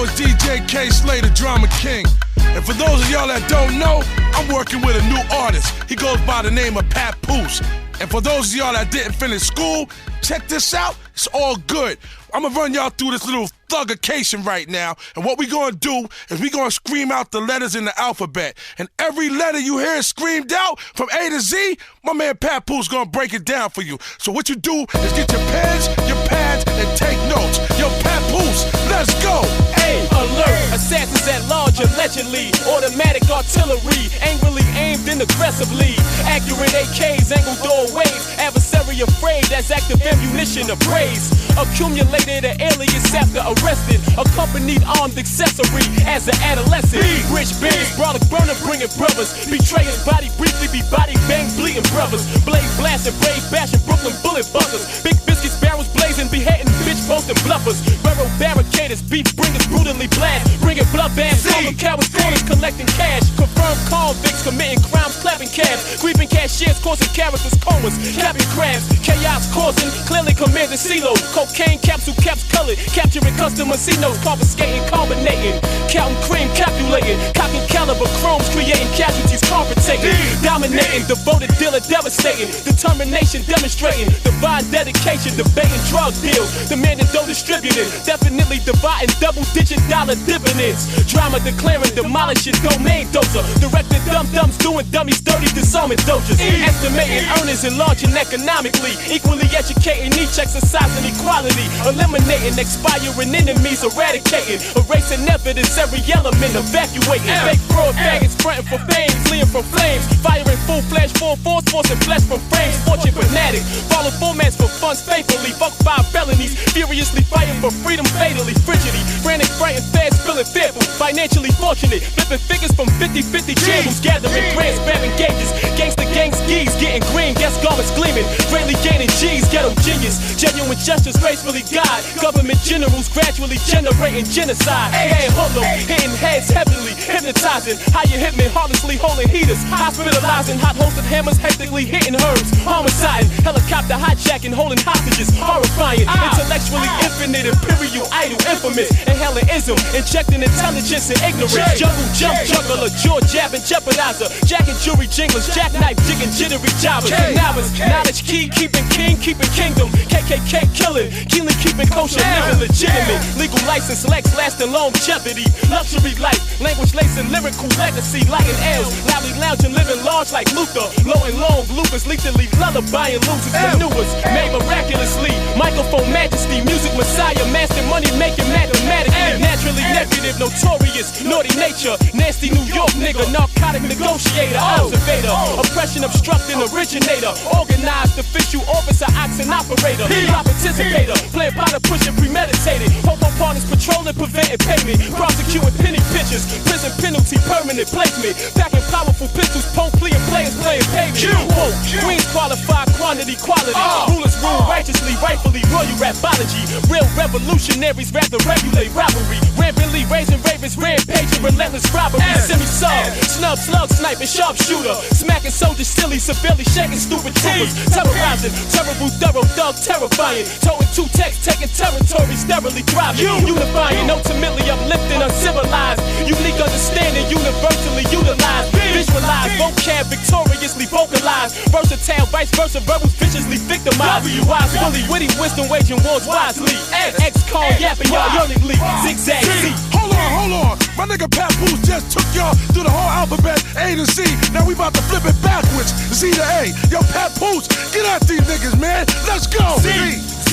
know, it's DJ K Slay, the Drama King. And for those of y'all that don't know, I'm working with a new artist. He goes by the name of Papoose. And for those of y'all that didn't finish school, check this out. It's all good. I'm gonna run y'all through this little thuggication right now. And what we gonna do is we gonna scream out the letters in the alphabet. And every letter you hear screamed out from A to Z, my man Papoose gonna break it down for you. So what you do is get your pens, your pads, and take notes. Yo, Papoose, let's go. Hey, alert, assassins at large allegedly. Automatic artillery, angrily aimed and aggressively. Accurate AKs, angled doorways. Adversary afraid, that's active ammunition of praise. Accumulated an alias after arrested. Accompanied armed accessory as an adolescent. Rich bears, brolic burner, bringing brothers. Betrayers, body briefly be body bang, bleeding brothers. Blade blasting, brave bashing, Brooklyn bullet buzzers. Big biscuits, barrels blazing, beheading, bitch posting bluffers. Railroad barricaders, beef bringers, brutally blast. Bringing blood baths, solo cowards, corners, collecting cash. Confirmed convicts, committing crimes, clapping cabs. Creeping cashiers, causing characters, comas, capping crabs. Chaos causing, clearly commanding CeeLo. Cocaine capsule caps colored, capturing customer C-notes, confiscating, combinating, counting cream, calculating, cocking caliber chromes, creating casualties, compensating, dominating, devoted dealer, devastating, determination, demonstrating, divine dedication, debating drug deals, demanding dough distributed, definitely dividing double-digit dollar dividends, drama declaring, demolishing domain dozer, directing dum-dums, doing dummies dirty, disarming dojas, estimating earnings, enlarging economically, equally educating, each exercising equality, eliminating, expiring enemies, eradicating, erasing evidence, every element, evacuating, fake fraud faggots, fronting for fame, fleeing from flames, firing full flash, full force, forcing flesh from frames, fortune fanatic, follow formats for funds faithfully, fuck 5 felonies, furiously fighting for freedom, fatally, frigidity, frantic, frightened, fast, feeling fearful, financially fortunate, flipping figures from 50-50 channels, gathering grants, grabbing gauges, gangsta gang skis, getting green, gas garments gleaming, greatly gaining G's, ghetto genius, genuine gestures, gracefully guide, government generals gradually generating genocide, hey, hoodlum, hitting heads heavily, hypnotizing, higher hitmen, heartlessly holding heaters, hospitalizing, hot hosted hammers, hectically hitting herbs, homiciding, helicopter hijacking, holding hostages, horrifying, intellectually infinite, imperial, idol, infamous, inhaling ism, injecting intelligence and ignorance, jungle jump, juggler, jaw jabbing, jeopardizer, jacking jury jinglers, jackknife, jigging, jittery jobbers, cannabis, knowledge key, keeping king, keeping kingdom, KKK killing, keenly keeping kosher, living legitimate, legal license, lex lasting longevity, luxury life, language lacing, lyrical legacy, lighting L's, loudly lounging, living large like Luther, low and long, bloopers, lethally lullabying losers, maneuvers, made miraculously, microphone majesty, music messiah, master money making mathematically, naturally negative, notorious, naughty nature, nasty New York nigga, narcotic negotiator, observator, oppression obstructing originator, organized official officer, oxen operator, drop anticipator, playing by the pushing premeditated, hopo partners patrolling, preventing payment, prosecuting penny pitches, prison penalty, permanent placement, packing powerful pistols, pleading players playing payment, quote, queens qualify, quantity, quality, rulers rule righteously, rightfully, royal rapology, real revolutionaries rather regulate robbery, rampantly raising ravens, rampaging, relentless robbery, semi-sub, snub, slug, sniping, sharpshooter, smacking soldiers silly, severely shaking stupid troopers, terrorizing, terrible, thorough, thug, terrifying, towing 2 texts, taking territory, sterilely thriving, unifying, ultimately uplifting, uncivilized, unique understanding, universally utilized, visualize, vocab, victoriously vocalized, versatile, vice versa, verbals viciously victimized, wise, fully witty, wisdom, waging wars wisely, X-Con, yapping y'all yearningly, zigzag, Z. Hold on, my nigga Papoose just took y'all through the whole alphabet, A to Z. Now we about to flip it backwards, Z to A. Yo, Papoose, get at these niggas, man. Let's go.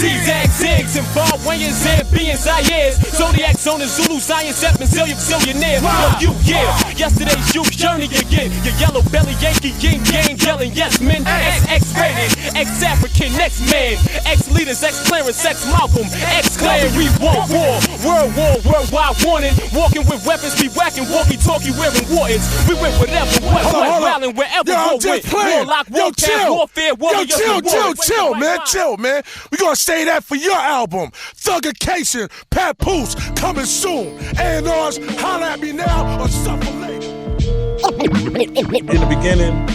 Zigzag, zigs, and Zimbabweans, Zambians, Zaires, Zodiac, Zona, Zulu, Zion, Zeppelin, zillionaire. You, yesterday's youth journey again. Your yellow belly Yankee, yin yang, yelling yes men. X-rated, X-African, X-Man, X-leaders, X-clearance, X-Malcolm, X-clan. We want war, world war, worldwide warning. Walking with weapons, be whacking, walkie-talkie, wearing Whartons. We went whatever, wildin' wherever war went. Warlock, warcast, warfare, warriors, chill, man. We gonna say that for your album. Thuggication, Papoose, coming soon. A&Rs, holla at me now or suffer later. In the beginning,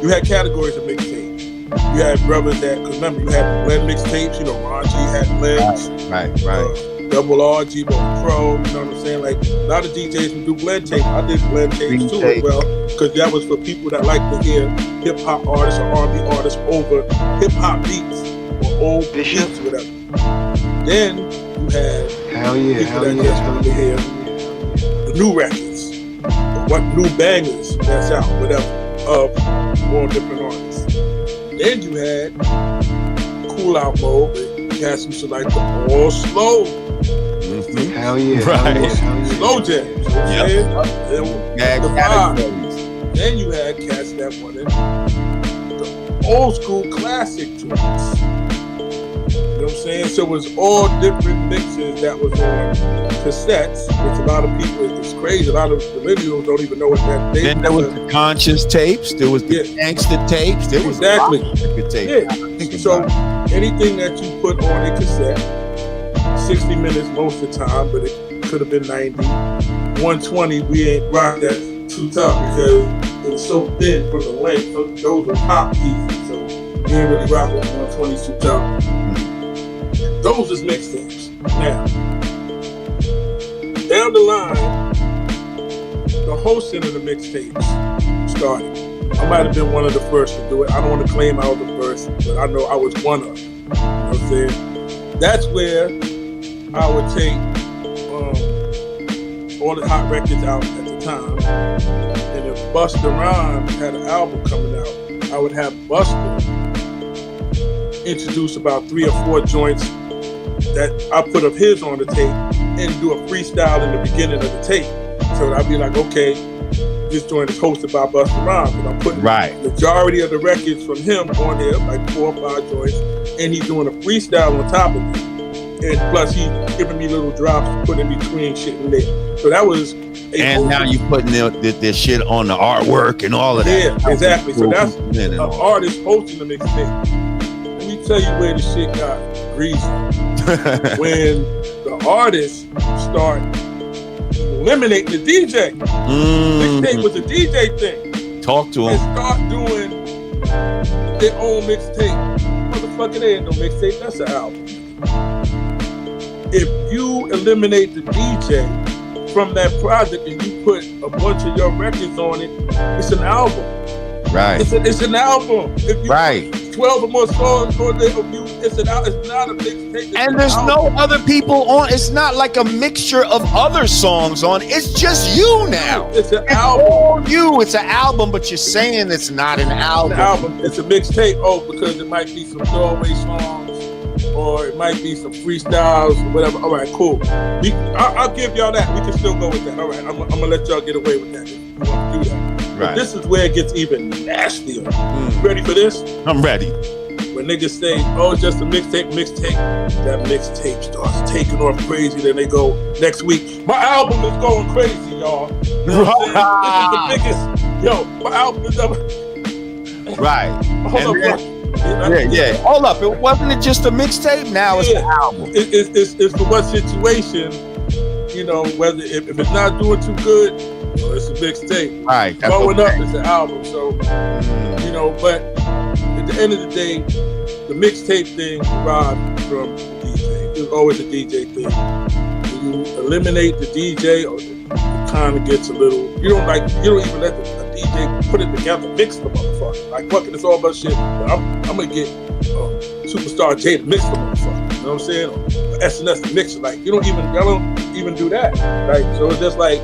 you had categories of mixtape. You had brothers that, cause remember, you had the blend mixtapes, Ron G had blends. Right. W.A.R, G-Bo Pro, you know what I'm saying? Like, a lot of DJs would do blend tapes. I did blend tapes too as well, because that was for people that like to hear hip-hop artists or R&B artists over hip-hop beats or old beats or whatever. Then you had people that just wanted to hear the new records, or what new bangers that's out, whatever, of all different artists. Then you had cool out mode, but cats used to like the all slow. Mm-hmm. Hell yeah. Right. Slow jams. The vibe. Then you had cats that wanted the old school classic joints. You know what I'm saying? So it was all different mixes that was on cassettes, which a lot of people, it's crazy. A lot of millennials don't even know what that is. Then there was the conscious tapes. There was the gangster tapes. There was exactly. Tapes. Yeah. So anything that you put on a cassette, 60 minutes most of the time, but it could have been 90. 120, we ain't rock that too tough because it was so thin from the length. So those were pop pieces, so we ain't really rock with 120 too tough. Those is mixtapes. Now, down the line, the hosting of the mixtapes started. I might have been one of the first to do it. I don't want to claim I was the first, but I know I was one of them. You know what I'm saying? That's where I would take all the hot records out at the time. And if Busta Rhymes had an album coming out, I would have Busta introduce about 3 or 4 joints that I put of his on the tape and do a freestyle in the beginning of the tape. So I'd be like, okay, this joint is hosted by Busta Rhymes, and I'm putting the majority of the records from him on there, like 4 or 5 joints, and he's doing a freestyle on top of it. And plus he's giving me little drops to put in between shit in there. So that was and now you're putting this shit on the artwork and all of that. Yeah, exactly. So that's an artist hosting the mixtape. Let me tell you where the shit got greasy. When the artists start eliminating the DJ. Mixtape was a DJ thing. Talk to them. And start doing their own mixtape. Motherfucker, there ain't no mixtape. That's an album. If you eliminate the DJ from that project and you put a bunch of your records on it, it's an album. Right. It's an album. If you put 12 or more songs on there of you, it's not a mixtape. And there's no other people on. It's not like a mixture of other songs on. It's just you now. It's an album. All you. It's an album, but you're saying it's not an album. It's an album. It's a mixtape. Oh, because it might be some throwaway songs. Or it might be some freestyles or whatever. All right, cool. I'll give y'all that. We can still go with that. All right, I'm gonna let y'all get away with that if you want to do that. Right. But this is where it gets even nastier. Ready for this? I'm ready. When niggas say, "Oh, it's just a mixtape," that mixtape starts taking off crazy. Then they go next week. My album is going crazy, y'all. You know what I'm saying? This is the biggest. Yo, my album is up. Right. Hold up. Yeah. Hold up. It wasn't just a mixtape. Now it's an album. It's for what situation, you know, whether if it's not doing too good, it's a mixtape. Right. Blowing up, it's an album. So, you know, but at the end of the day, the mixtape thing derived from the DJ. It's always a DJ thing. When you eliminate the DJ, it kind of gets a little. You don't even let a DJ put it together, mix the motherfucker. Like, fuck it, it's all about shit. But I'm gonna get Superstar J to mix the motherfucker. You know what I'm saying? Or SNS to mix it. Like, y'all don't even do that. Right? So it's just like,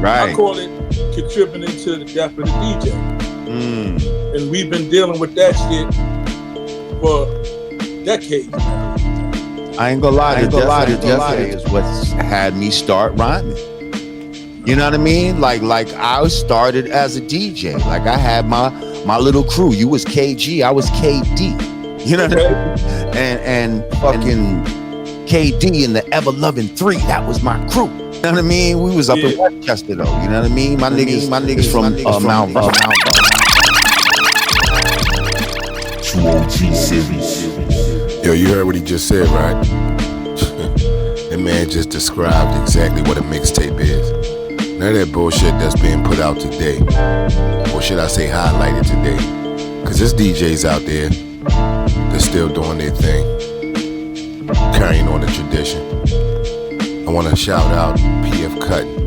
I call it contributing to the death of the DJ. And we've been dealing with that shit for decades now. I ain't gonna lie, the death is what had me start rhyming. You know what I mean? Like I started as a DJ. Like I had my little crew. You was KG, I was KD. You know what I mean? And fucking KD and the Ever Loving 3, that was my crew. You know what I mean? We was up in Westchester though. You know what I mean? My niggas from Mount trueOGseries. Yo, you heard what he just said, right? That man just described exactly what a mixtape is. None of that bullshit that's being put out today, or should I say highlighted today, because there's DJs out there that's still doing their thing, carrying on the tradition. I want to shout out P.F. Cuttin.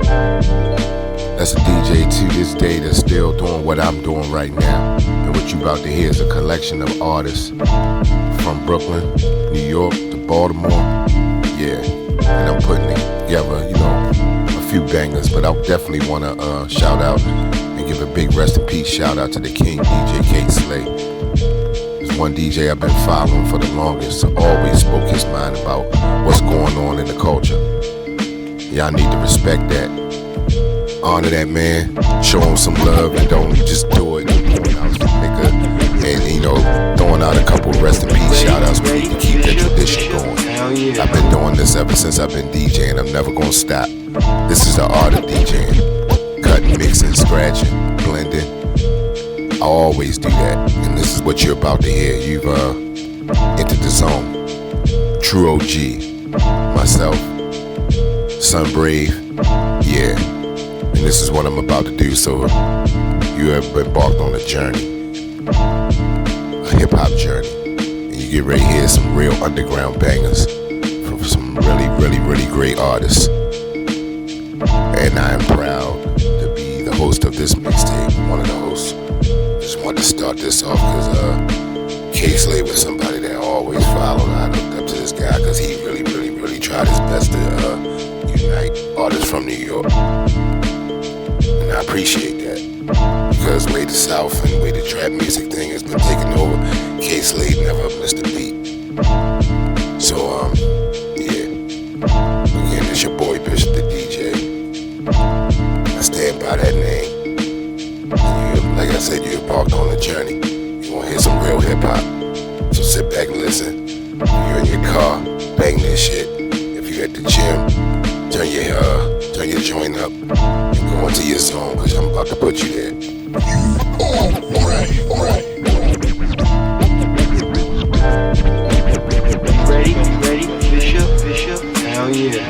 That's a DJ to this day that's still doing what I'm doing right now. And what you about to hear is a collection of artists from Brooklyn, New York to Baltimore. Yeah, and I'm putting together, you know, a few bangers, but I definitely want to shout out and give a big rest in peace shout out to the king, DJ K-Slay. There's one DJ I've been following for the longest, always spoke his mind about what's going on in the culture. Y'all need to respect that. Honor that man, show him some love, and don't just do it. And you know, throwing out a couple rest in peace shout outs, we need to keep that tradition going. I've been doing this ever since I've been DJing, I'm never gonna stop. This is the art of DJing. Cutting, mixing, scratching, blending. I always do that, and this is what you're about to hear. You've entered the zone. trueOG, myself, Sun Brave, yeah. And this is what I'm about to do, so you have embarked on a journey, a hip-hop journey, and you get ready to hear some real underground bangers from some really great artists. And I am proud to be the host of this mixtape, one of the hosts. Just wanted to start this off because K-Slay was somebody that I always followed. I looked up to this guy because he really tried his best to unite artists from New York. And I appreciate that, because way the South and way the trap music thing has been taking over, K-Slay never missed a beat. So, yeah. Again, it's your boy Bishop the DJ. I stand by that name. And you, like I said, you embarked on a journey. You want to hear some real hip-hop. So sit back and listen. You're in your car, bang this shit. If you're at the gym, turn your joint up and go into your zone, because I'm about to put you there. Alright. Ready? Bishop? Hell yeah.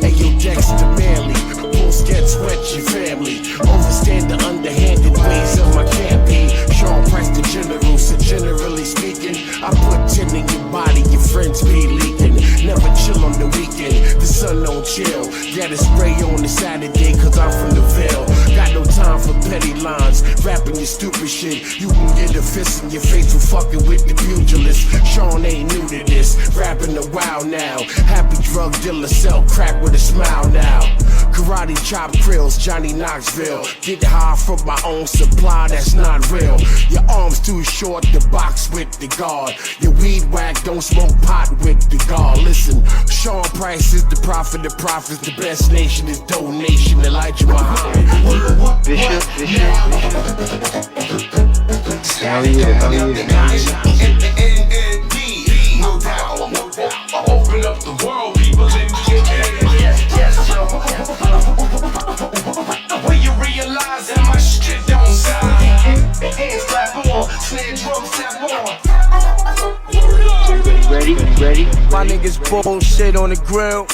Hey, yo, Dexter Manley, Bulls get sweat your family. Overstand the underhanded ways of my campaign. Sean Price the general, so generally speaking, I put 10 in your body, your friends be leaking. Never chill on the weekend, the sun don't chill. Gotta spray on the Saturday, cause I'm from the Ville. Got no time for petty lines, rapping your stupid shit. You can get a fist in your face for fucking with the pugilist. Sean ain't new to this, rapping a while now. Happy drug dealer, sell crack with a smile now. Karate chop krills, Johnny Knoxville. Get high from my own supply, that's not real. Your arms too short to box with the guard. Your weed whack, don't smoke pot with the guard. Listen, Sean Price is the prophet, the prophets, the best nation is donation. Elijah Muhammad. Bishop. Hell yeah. No doubt. Open up the world, people in the yes, yo. When you realize that my shit don't sound. Hands clap on, snare drum tap on. Ready? My niggas bullshit on the grill.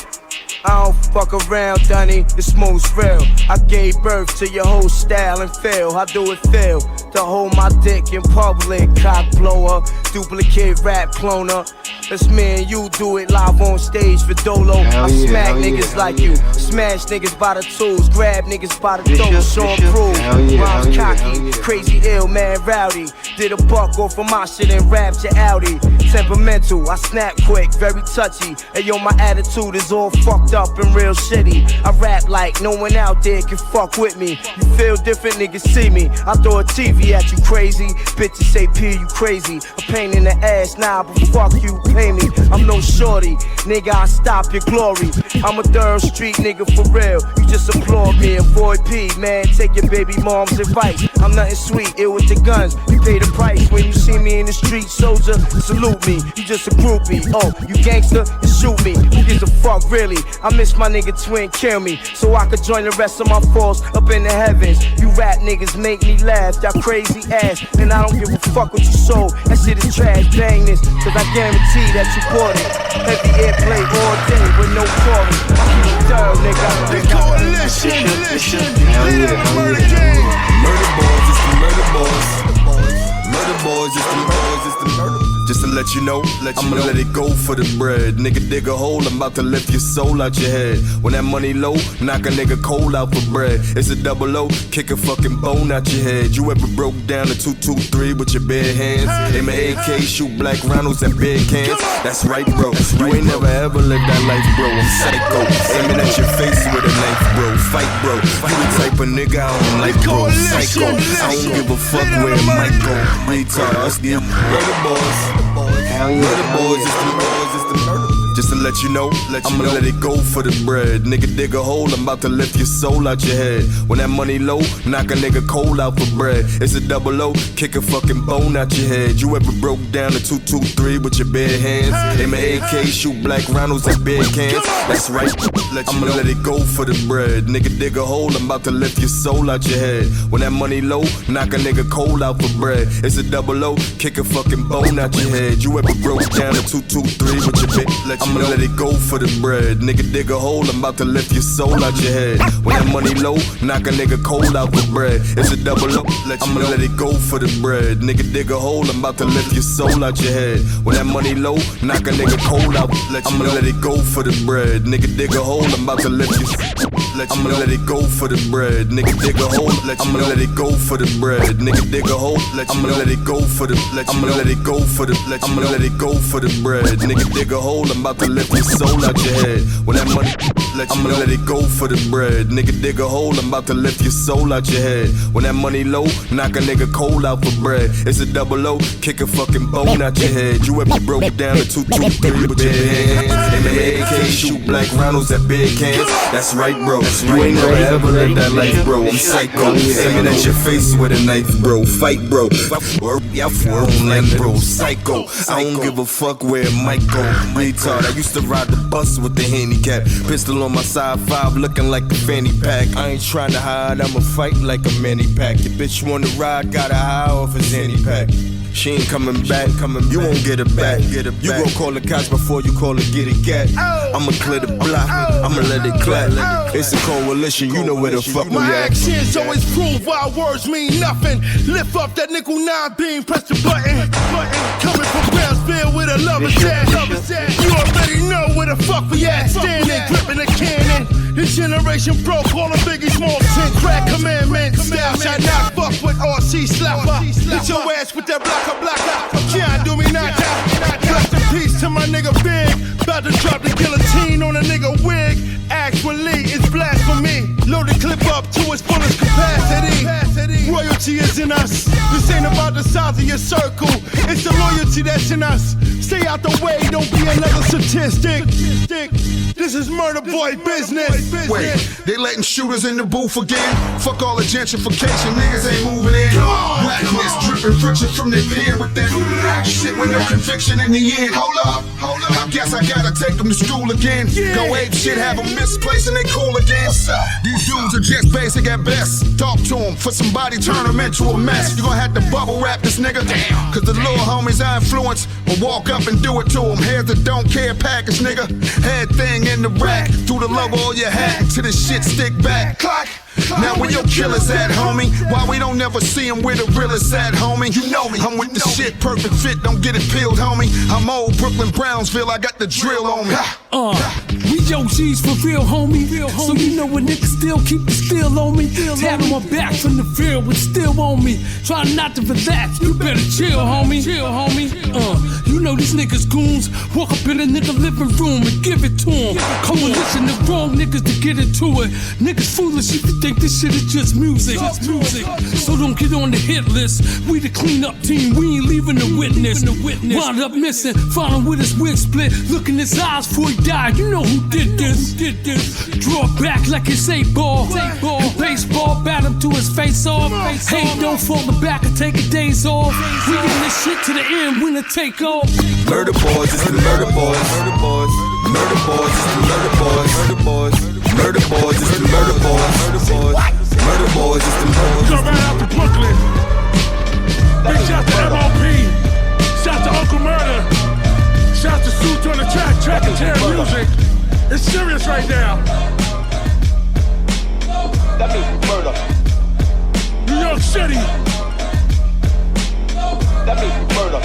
I don't fuck around, Dunny, it's most real. I gave birth to your whole style and feel. How do it feel to hold my dick in public? Cock blower, duplicate rap cloner. It's me and you do it live on stage for Dolo. I smack niggas like you, smash niggas by the tools, grab niggas by the throat, show 'em prove. Rhymes cocky, crazy ill, man rowdy. Did a buck off of my shit and rapped your Audi. Temperamental, I snap quick, very touchy. And yo, my attitude is all fucked up and real shitty. I rap like no one out there can fuck with me. You feel different, niggas see me. I throw a TV at you crazy. Bitches say P, you crazy. A pain in the ass, nah, but fuck you, pay me. I'm no shorty, nigga, I stop your glory. I'm a third street nigga for real. You just applaud me, avoid P, man. Take your baby mom's advice. I'm nothing sweet, ill with the guns. You pay the price when you see me in the street, soldier. Salute me, you just a groupie. Oh, you gangster, you shoot me. Who gives a fuck, really? I miss my nigga twin, kill me, so I could join the rest of my force up in the heavens. You rap niggas make me laugh, y'all crazy ass, and I don't give a fuck what you sold. That shit is trash, bang this, cause I guarantee that you bought it. Heavy airplay all day with no chorus. I keep it thorough, nigga. They call it listen. Lead up the murder game. Murder boys, it's the murder boys. Murder boys, it's the murder. Just to let you know, I'ma let it go for the bread. Nigga, dig a hole, I'm about to lift your soul out your head. When that money low, knock a nigga cold out for bread. It's a double O, kick a fucking bone out your head. You ever broke down a 223 with your bare hands? Aim an AK, shoot black Ronalds and beer cans. That's right, bro. You ain't never ever lived that life, bro. I'm psycho. Aiming at your face with a knife, bro. Fight, bro. You the type of nigga I don't like, bro. Psycho. I don't give a fuck where it might go. Retard, us the murder boys. Murder boys, it's the boys, it's the murder. Just to let you know, I'ma let it go for the bread. Nigga, dig a hole, I'm about to lift your soul out your head. When that money low, knock a nigga cold out for bread. It's a double O, kick a fucking bone out your head. You ever broke down a 223 with your bare hands? Aim an AK, shoot black Ronalds and beer cans. That's right, I'ma let it go for the bread. Nigga, dig a hole, I'm about to lift your soul out your head. When that money low, knock a nigga cold out for bread. It's a double O, kick a fucking bone out your head. You ever broke down a 223 with your bitch? I'ma let it go for the bread. Nigga, dig a hole, I'm about to lift your soul out your head. When that money low, knock a nigga cold out for bread. It's a double up, I'ma let it go for the bread. Nigga, dig a hole, I'm about to lift your soul out your head. When that money low, knock a nigga cold out. I'ma let it go for the bread. Nigga, dig a hole, I'm about to lift your I'ma let it go for the bread. Nigga, dig a hole, I'ma let it go for the bread. Nigga, dig a hole, I'ma let it go for the I'ma let it go for the I'ma let it go for the bread. Nigga, dig a hole, I'm about to lift your soul out your head. When that money, I'ma let it go for the bread. Nigga, dig a hole, I'm about to lift your soul out your head. When that money low, knock a nigga cold out for bread. It's a double O, kick a fucking bone out your head. You ever broke down a 223 with your hands? Aim an AK, shoot black Ronalds at big cans. That's right, bro. You ain't never ever lived that life, bro. I'm psycho. Aiming at your face with a knife, bro. Fight, bro. Y'all for like, bro. Psycho. I don't give a fuck where it might go. Retard. I used to ride the bus with the handicap. Pistol on my side 5, looking like a fanny pack. I ain't trying to hide, I'ma fight like a manny pack. Your bitch wanna ride, gotta high off a zanny pack. She ain't coming back, you won't get her back. You gon' call the cops before you call her get it gat. I'ma clear the block, I'ma let it clap. It's a coalition, you know where the fuck we at. My actions always prove why words mean nothing. Lift up that nickel 9 beam, press the button. Coming from Brownsville with a lover's ass. You already know where the fuck we at. Standing, gripping a cannon. This generation broke all the Biggie Small 10 crack commandments. Style shot not fuck with RC slapper. Hit your ass with that blocker. Can't do me not that. Rest in peace to my nigga Big. About to drop the guillotine on a nigga wig. Actually, it's blasphemy. Load the clip up to its fullest capacity. Royalty is in us. This ain't about the size of your circle. It's the loyalty that's in us. Stay out the way, don't be another statistic. This is murder boy business. Wait, they letting shooters in the booth again? Fuck all the gentrification, niggas ain't moving in. Blackness dripping friction from their pen with that shit with no conviction in the end. Hold up, I guess I gotta take them to school again. Go ape shit, have them misplaced and they cool again. These dudes are just basic at best. Talk to them, for somebody turn them into a mess. You gon' have to bubble wrap this nigga. Cause the little homies I influence will walk up and do it to them. Here's the don't care package, nigga. Head thing in the rack. Through the logo of your hat till the shit stick back. Now where your killers at, homie? Why we don't never see them where the realest at, homie? You know me, I'm with the shit, perfect fit, don't get it peeled, homie. I'm old Brooklyn, Brownsville, I got the drill on me. We OGs for real, homie. So you know a nigga still keep the steel on me. Tapping my back from the field with still on me. Try not to relax, you better chill, homie. You know these niggas goons. Walk up in a nigga living room and give it to him. Coalition of wrong niggas to get into it. Niggas foolish if you think this shit is just music. So don't get on the hit list. We the cleanup team, we ain't leaving the witness. Wound up missing, found him with his wig split. Look in his eyes before he died. You know who did this. Draw back like it's 8-ball. In baseball, bat him to his face off. Hey, don't fall back and take a days off. We get this shit to the end, winner take off. Murder boys, it's the murder boys. Murder boys, it's the murder boys. Murder boys, it's the murder boys. Murder boys, it's the murder boys. Go right out to Brooklyn. Big shout to MOP. Shout to Uncle Murda. Shout to Suit on the track and tear music. It's serious right now. That means murder. New York City. That means murder.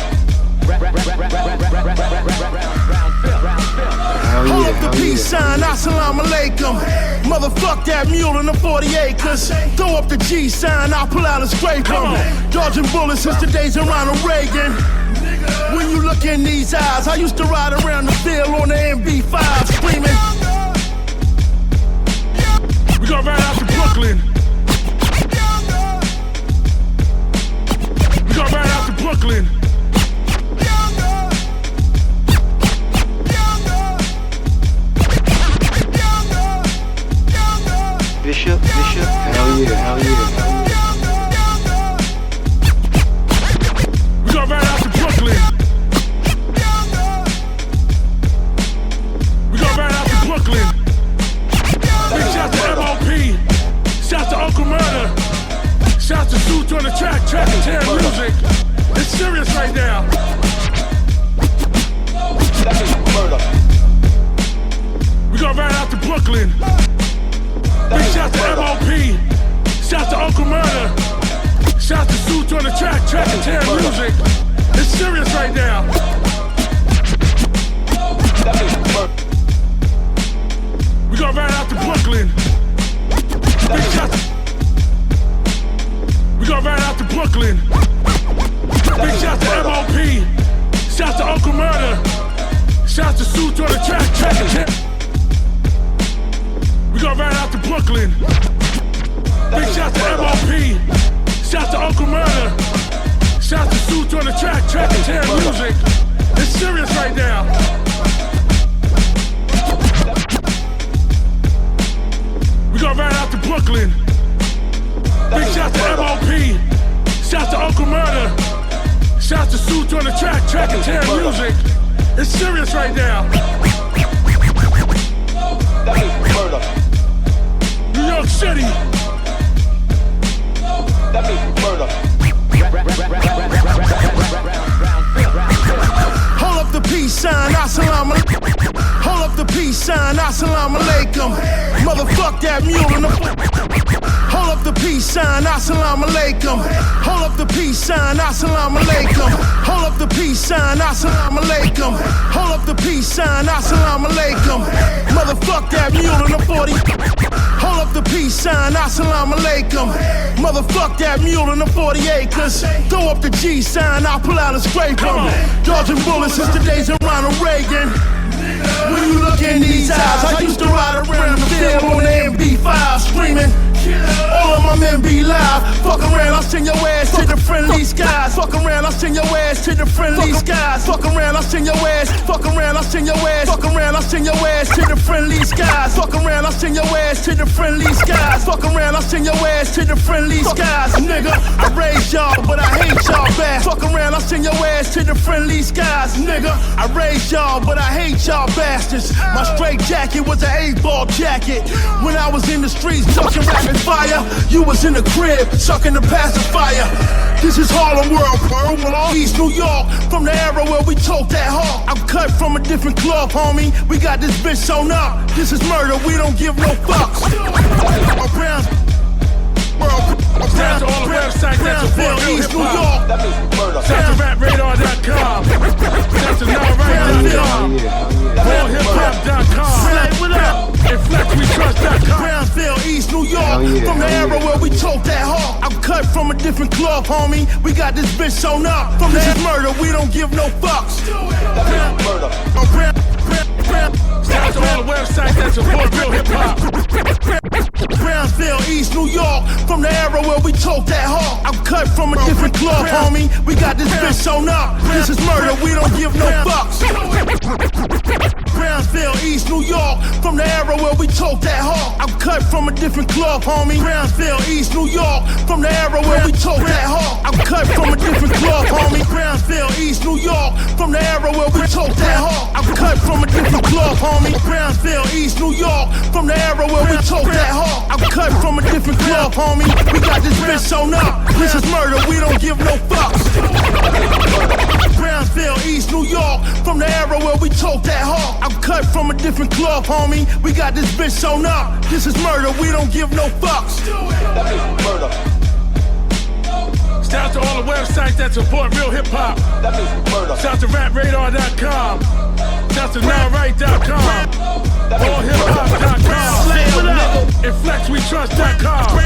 Hold up the peace sign, assalamu alaikum. Motherfuck that mule in the 40 acres. Throw up the G sign, I'll pull out and scrape them. Dodging bullets since the days of Ronald Reagan. When you look in these eyes, I used to ride around the field on the MB5 screaming. We go right out to Brooklyn. We go right out to Brooklyn. Bishop, hell yeah. We go right out to Brooklyn. We go right out to Brooklyn. Big shout to MOP. Shout to Uncle Murda. Shout to Suits on the track and tear music. It's serious right now. We go right out to Brooklyn. Big shout to MOP. Shout to Uncle Murda. Shout to Suits on the track and tear music. It's serious right now. We go right out to Brooklyn. Big shout to... We go right out to Brooklyn. Big shout to MOP. Shout to Uncle Murda. Shout to Suits on the track and tear... We go right out to Brooklyn. Big shout to MOP. Shout to Uncle Murda. Shout to Suits on the track and tear music. It's serious right now. We go right out to Brooklyn. Big shout to MOP. Shout to Uncle Murda. Shout to Suits on the track and tear music. It's serious right now. New York City. That means murder. Hold up the peace sign, assalamu alaikum. Hold up the peace sign, assalamu alaikum. Motherfuck that mule in the... Hold up the peace sign, assalamu alaikum. Hold up the peace sign, assalamu alaikum. Hold up the peace sign, assalamu alaikum. Hold up the peace sign, assalamu alaikum. Motherfuck that mule in the 40. Hold up the peace sign, assalamu alaikum. Motherfuck that mule in the 40 acres. Throw up the G sign, I'll pull out and scrape them. Dodging bullets since the days of Ronald Reagan. When you look in these eyes, I used to ride around the field on the MB5 screaming. All of my men be live. Fuck around, I'll send your ass to the friendly skies. Fuck around, I'll send your ass to the friendly skies. Fuck around, I'll send your ass. Fuck around, I'll send your ass. Fuck around, I'll send your ass to the friendly skies. Fuck around, I'll send your ass to the friendly skies. Fuck around, I'll send your ass to the friendly skies. Nigga, I raise y'all, but I hate y'all back. Fuck around, I'll send your ass to the friendly skies. Nigga, I raise y'all, but I hate y'all bastards. My straight jacket was an 8-ball jacket. When I was in the streets, ducking rapid fire, you was in the crib, sucking the pacifier. This is Harlem World, Pearl, East New York, from the era where we told that hawk. I'm cut from a different club, homie. We got this bitch sewn up. This is murder, we don't give no fucks. Around Shout to all the websites that support real East New hip-hop. York. Shout to RapRadar.com. Shout to NowRadio.com. RealHipHop.com. And FlexWeTrust.com. Brownsville, East New York, from the era where we told that hawk. I'm cut from a different club, homie. We got this bitch sewn up. From this is murder, we don't give no fucks. Shout to all the websites that support real hip-hop. Brownsville, East New York, from the era where we told that hawk. I'm cut from a different club, homie. We got this bitch sewn up. This is murder, we don't give no fucks. Brownsville, East New York, from the era where we told that hawk. I'm cut from a different club, homie. Brownsville, East New York, from the era where we told that hawk. I'm cut from a different club, homie. Brownsville, East New York, from the era where we told that hawk. I'm cut from a different club, homie. Brownsville, East New York, from the era where we told that hawk. I'm cut from a different club, homie. We got this bitch sewn up. This is murder, we don't give no fucks. Brownsville, East New York, from the era where we told that hawk. I'm cut from a different club, homie. We got this bitch sewn up. This is murder, we don't give no fucks. Shout out to all the websites that support real hip hop. Shout out to rapradar.com. Shout out to nowright.com. Allhiphop.com. Inflexwetrust.com.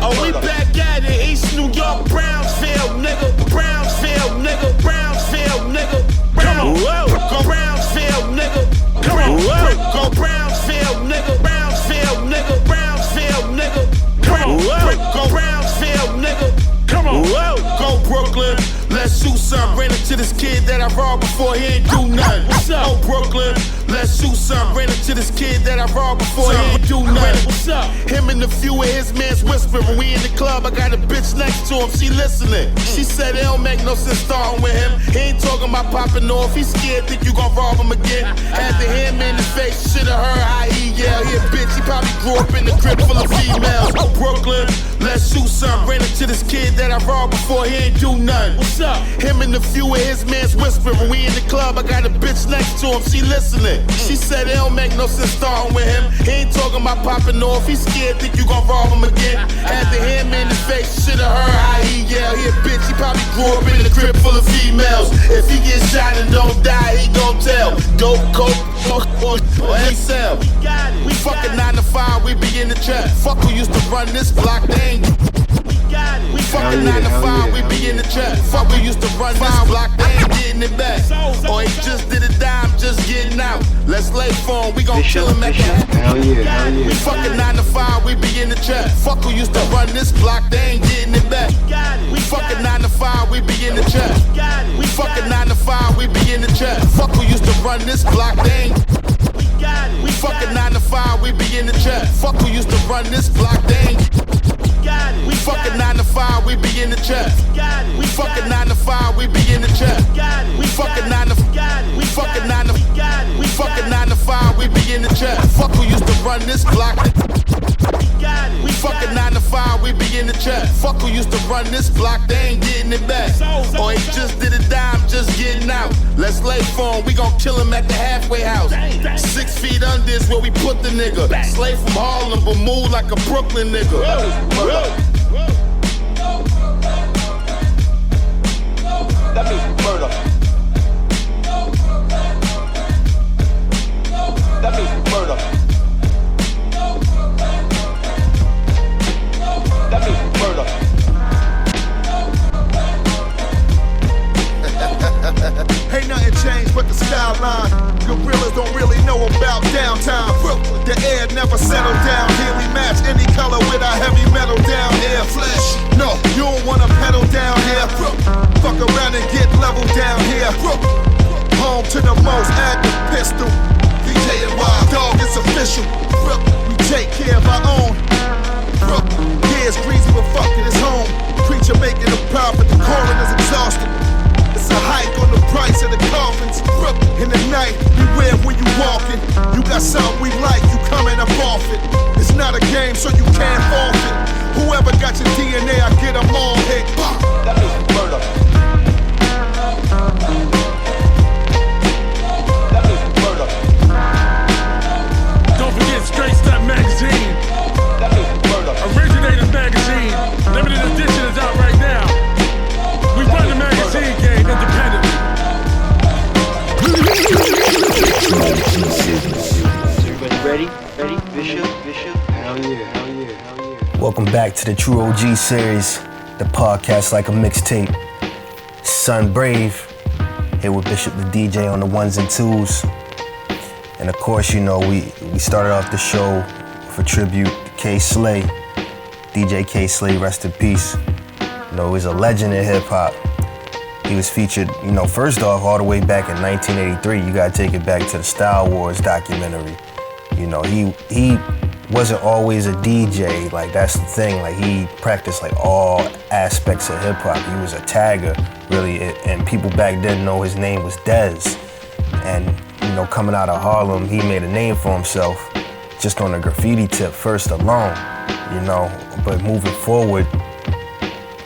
Oh, we back at it, East New York, Brownsville, nigga, Brownsville, nigga, Brownsville, nigga. Come on, whoa, go Brownsville, nigga. Come on, whoa, go Brownsville, nigga, Brownsville, nigga, Brownsville, nigga. Come on, whoa, go Brownsville, nigga. Come on, whoa, go Brooklyn. Let's shoot some. Ran into this kid that I robbed before he ain't do nothing. What's up? Oh, Brooklyn. Let's shoot some. Ran into this kid that I robbed before he ain't do nothing. What's up? Him and a few of his mans whispering. When we in the club, I got a bitch next to him. She listening. She said it don't make no sense starting with him. He ain't talking about popping off. He scared, think you gon' rob him again. Had to hit him in the face. Shoulda heard how he yell. He a bitch. He probably grew up in the crib full of females. Oh, Brooklyn. Let's shoot some. Ran into this kid that I robbed before he ain't do nothing. What's up? Him and a few of his mans whispering. When we in the club, I got a bitch next to him. She listening. She said it don't make no sense starting with him. He ain't talking about popping off. He scared, think you gon' rob him again. Had to hit him in the face. Shoulda heard how he yell. He a bitch. He probably grew up in the crib full of females. If he get shot and don't die, he gon' tell. Dope, coke, or he sell. We fucking 9 to 5. We be in the trap. Fuck who used to run this block. They ain't. We fucking 9 to 5, we be in the trap. Fuck, we used to run this block, they ain't getting it back. Or he just did a dime, just getting out. Let's lay for him, we gon' kill him at the Hell yeah. We fucking 9 to 5, we be in the trap. Fuck who used to run this block, they ain't getting it back. We fucking 9 to 5, we be in the trap. We fucking 9 to 5, we be in the trap. Fuck who used to run this block, they ain't. We fucking 9 to 5, we be in the trap. Fuck who used to run this block, they ain't. We fucking 9 to 5, we be in the trap. We fucking 9 to 5, we be in the trap. We fucking 9 to 5, we fucking 9 to 5, we fucking 9 to 5, we be in the trap. Fuck who used to run this block. We fucking 9 to 5, we be in the trap. Fuck who used to run this block, they ain't getting it back. Or he just did a dime, just getting out. Let's lay for him, we gon' kill him at the halfway house. 6 feet under is where we put the nigga. Slave from Harlem, but move like a Brooklyn nigga. That means murder. That means murder. That means murder. Ain't nothing changed but the skyline. Gorillas don't really know about downtown Brooklyn. The air never settled down here. We match any color with our heavy metal down here. Flesh, no, you don't wanna pedal down here. Fuck around and get level down here. Home to the most active pistol. Phife Dawg, it's official. We take care of our own. Yeah, it's greasy, but fuck it, it's home. Preacher making a profit, the coroner's exhausted. It's a hike on the price of the coffins. In the night, beware when you walking. You got something we like, you coming up off it. It's not a game, so you can't forfeit. Whoever got your DNA, I get them all hit. That means murder. That means murder. Don't forget Straight Step Magazine. That means murder. Originators Magazine. Limited edition is out right now. We run the magazine game independently. Everybody ready? Ready? Bishop? Hell yeah. Welcome back to the trueOGseries, the podcast like a mixtape. Son Brave, here with Bishop the DJ on the ones and twos. And of course, you know, we started off the show for tribute to K Slay. DJ K Slay, rest in peace. You know, he's a legend in hip hop. He was featured, you know, first off, all the way back in 1983. You gotta take it back to the Style Wars documentary. You know, he wasn't always a DJ, like that's the thing. Like he practiced like all aspects of hip hop. He was a tagger, really, and people back then know his name was Dez. And you know, coming out of Harlem, he made a name for himself just on the graffiti tip first alone, you know. But moving forward,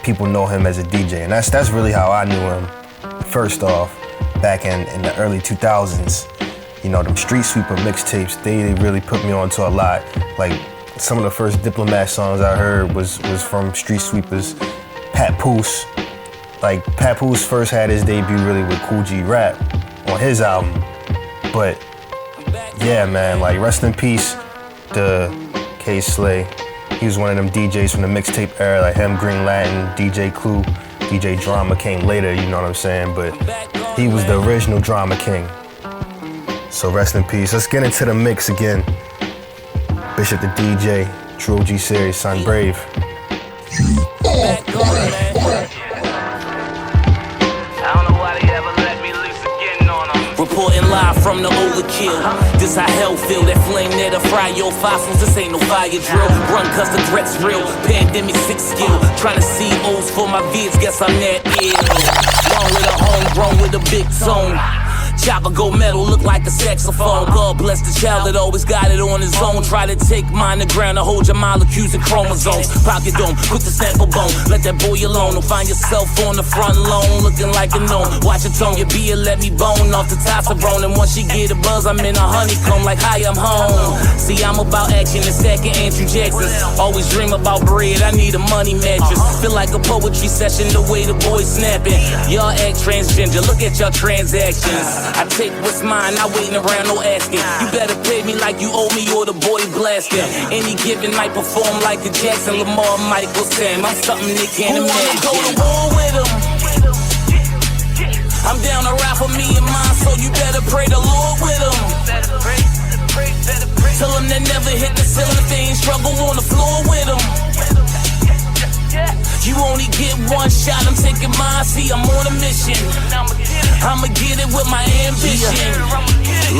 people know him as a DJ, and that's really how I knew him. First off, back in the early 2000s, you know, them Street Sweeper mixtapes, they really put me onto a lot. Like some of the first Diplomat songs I heard was from Street Sweepers. Papoose. Like, Papoose first had his debut really with Kool G Rap on his album. But, yeah, man, like, rest in peace to K Slay. He was one of them DJs from the mixtape era, like him, Green Latin, DJ Clue, DJ Drama came later, you know what I'm saying? But he was the original Drama King. So rest in peace. Let's get into the mix again. Bishop the DJ, trueOGseries, Son Brave. Reporting live from the overkill. This how hell feel, that flame there to fry your fossils. This ain't no fire drill. Run cause the threat's real. Pandemic 6 skill. Trying to see O's for my vids, guess I'm that ill. Young with a homegrown with a big tone. Chopper go metal, look like a saxophone. God bless the child that always got it on his own. Try to take mine to ground to hold your molecules and chromosomes. Pocket dome, quick to sample bone. Let that boy alone. Don't find yourself on the front lawn looking like a gnome. Watch your tone, your beer let me bone off the testosterone. And once she get a buzz, I'm in a honeycomb like hi, I'm home. See, I'm about action and stacking Andrew Jackson. Always dream about bread, I need a money mattress. Feel like a poetry session the way the boys snapping. Y'all act transgender, look at your transactions. I take what's mine, not waiting around, no asking. You better pay me like you owe me or the boy blasting. Any given night, perform like a Jackson, Lamar, Michael, Sam. I'm something they can't imagine. Who wanna go to war with him? I'm down to ride for me and mine, so you better pray the Lord with him. Tell them they never hit the ceiling if they ain't struggle on the floor with them. You only get one shot, I'm taking mine, see I'm on a mission. I'ma get it with my ambition.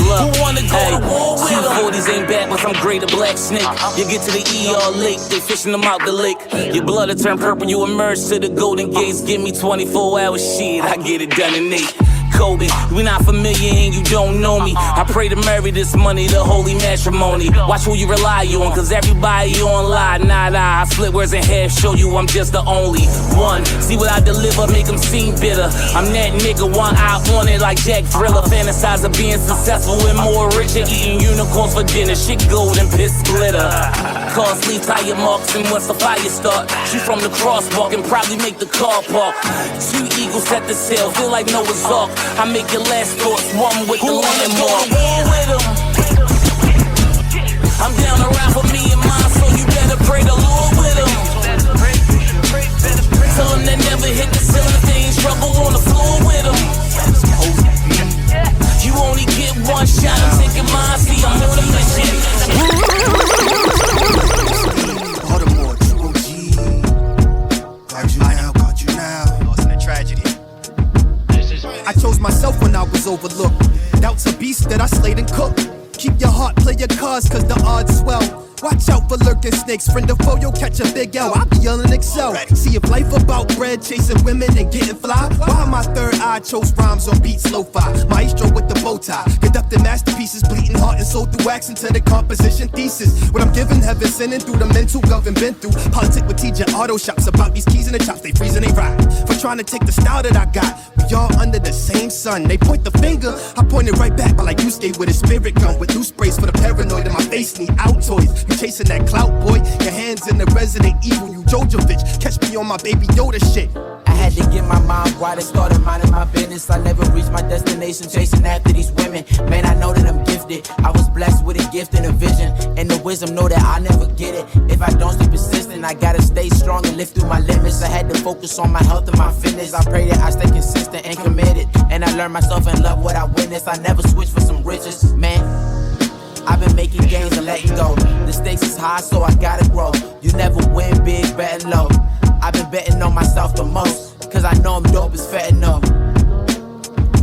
Look, who wanna go to war with them? 40s ain't bad, but I'm great, a black snake. You get to the ER lake, they fishing them out the lake. Your blood will turn purple, you emerge to the golden gates. Give me 24 hours, shit, I get it done in 8. Kobe, we not familiar and you don't know me. I pray to marry this money, the holy matrimony. Watch who you rely on, cause everybody online. Nah, I split words in half, show you I'm just the only one. See what I deliver, make them seem bitter. I'm that nigga, one eye on it like Jack Thriller. Fantasize of being successful and more richer. Eating unicorns for dinner, shit gold and piss glitter. Cars leave tire marks and once the fire start, she from the crosswalk and probably make the car park. 2 eagles at the sail, feel like Noah's Ark. I make your last thoughts one with the landmark. I'm down to ride for me and mine, so you better pray the Lord with them. Tell them they never hit the ceiling if they ain't struggle on the floor with them. You only get one shot, I'm taking mine, see I'm on a mission. Baltimore, trueOG. Got you now. Lost in a tragedy. I chose myself when I was overlooked. Doubt's a beast that I slayed and cooked. Keep your heart, play your cards, cause the odds swell. Watch out for lurking snakes, friend or foe, you'll catch a big L. I'll be yelling excel. See if life about bread, chasing women and getting fly. Why my third eye chose rhymes on beats lo-fi. Maestro with the bow tie, conducting masterpieces, bleeding heart and soul through wax into the composition thesis. What I'm giving, heaven sending through the mental govern been through. Politic with TJ auto shops about these keys in the chops, they freezing, they ride. For trying to take the style that I got, we all under the same sun. They point the finger, I point it right back, but like you skate with a spirit gun with loose sprays for the paranoid in my face need out toys. You chasing that clout, boy. Your hands in the Resident Evil. You Jojovich. Catch me on my Baby Yoda shit. I had to get my mind right and started minding my business. I never reached my destination chasing after these women. Man, I know that I'm gifted. I was blessed with a gift and a vision and the wisdom. Know that I never get it if I don't stay persistent. I gotta stay strong and live through my limits. I had to focus on my health and my fitness. I pray that I stay consistent and committed, and I learned myself and love what I witnessed. I never switched for some riches, man. I've been making gains and letting go. The stakes is high, so I gotta grow. You never win big, betting low. I've been betting on myself the most, cause I know I'm dope as fentanyl.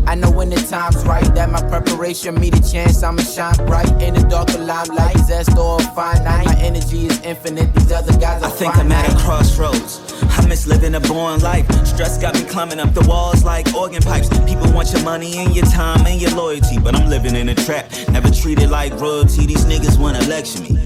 I know when the time's right, that my preparation me the chance I'ma shine bright in the darker limelight. Zest or finite, my energy is infinite. These other guys are I think finite. I'm at a crossroads. I miss living a boring life. Stress got me climbing up the walls like organ pipes. People want your money and your time and your loyalty, but I'm living in a trap. Never treated like royalty. These niggas wanna lecture me.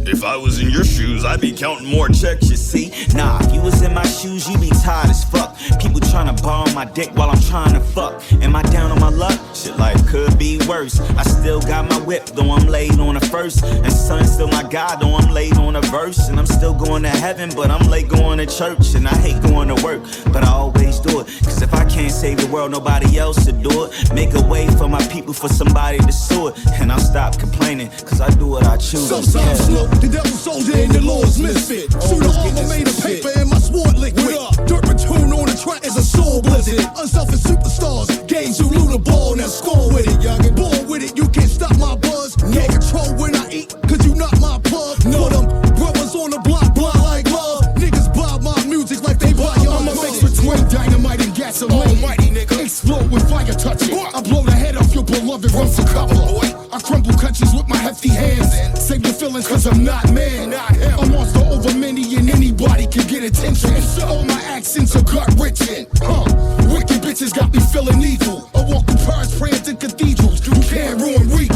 If I was in your shoes, I'd be counting more checks, you see. Nah, if you was in my shoes, you be tired as fuck. People tryna borrow my dick while I'm trying to fuck. Am I down on my luck? Shit, life could be worse. I still got my whip, though I'm laid on a first. And son's still my God, though I'm laid on a verse. And I'm still going to heaven, but I'm late going to church. And I hate going to work, but I always do it. Cause if I can't save the world, nobody else should do it. Make a way for my people, for somebody to sue it. And I'll stop complaining, cause I do what I choose. Sometimes slow, the devil's soldier and the Lord's misfit. Shoot a armor made of paper and my sword liquid. Dirt Platoon on the track is a soul blizzard. Unselfish superstars, games you loot a ball, now score with it, youngin'. Born with it, you can't stop my buzz. Can't control when I eat, cause you not my plug. No, them brothers on the block, blind like love. Niggas buy my music like they buy your I'm a mix between dynamite and gasoline. Almighty nigga, explode when fire touch it. I blow the head off your beloved, run for cover. I crumble countries with my hefty hands. Save your feelings cause I'm not man. A monster over many and anybody can get attention. All my accents are gut wrenching. Wicked bitches got me feeling evil. I walk in Paris praying to cathedrals. You can't ruin weak.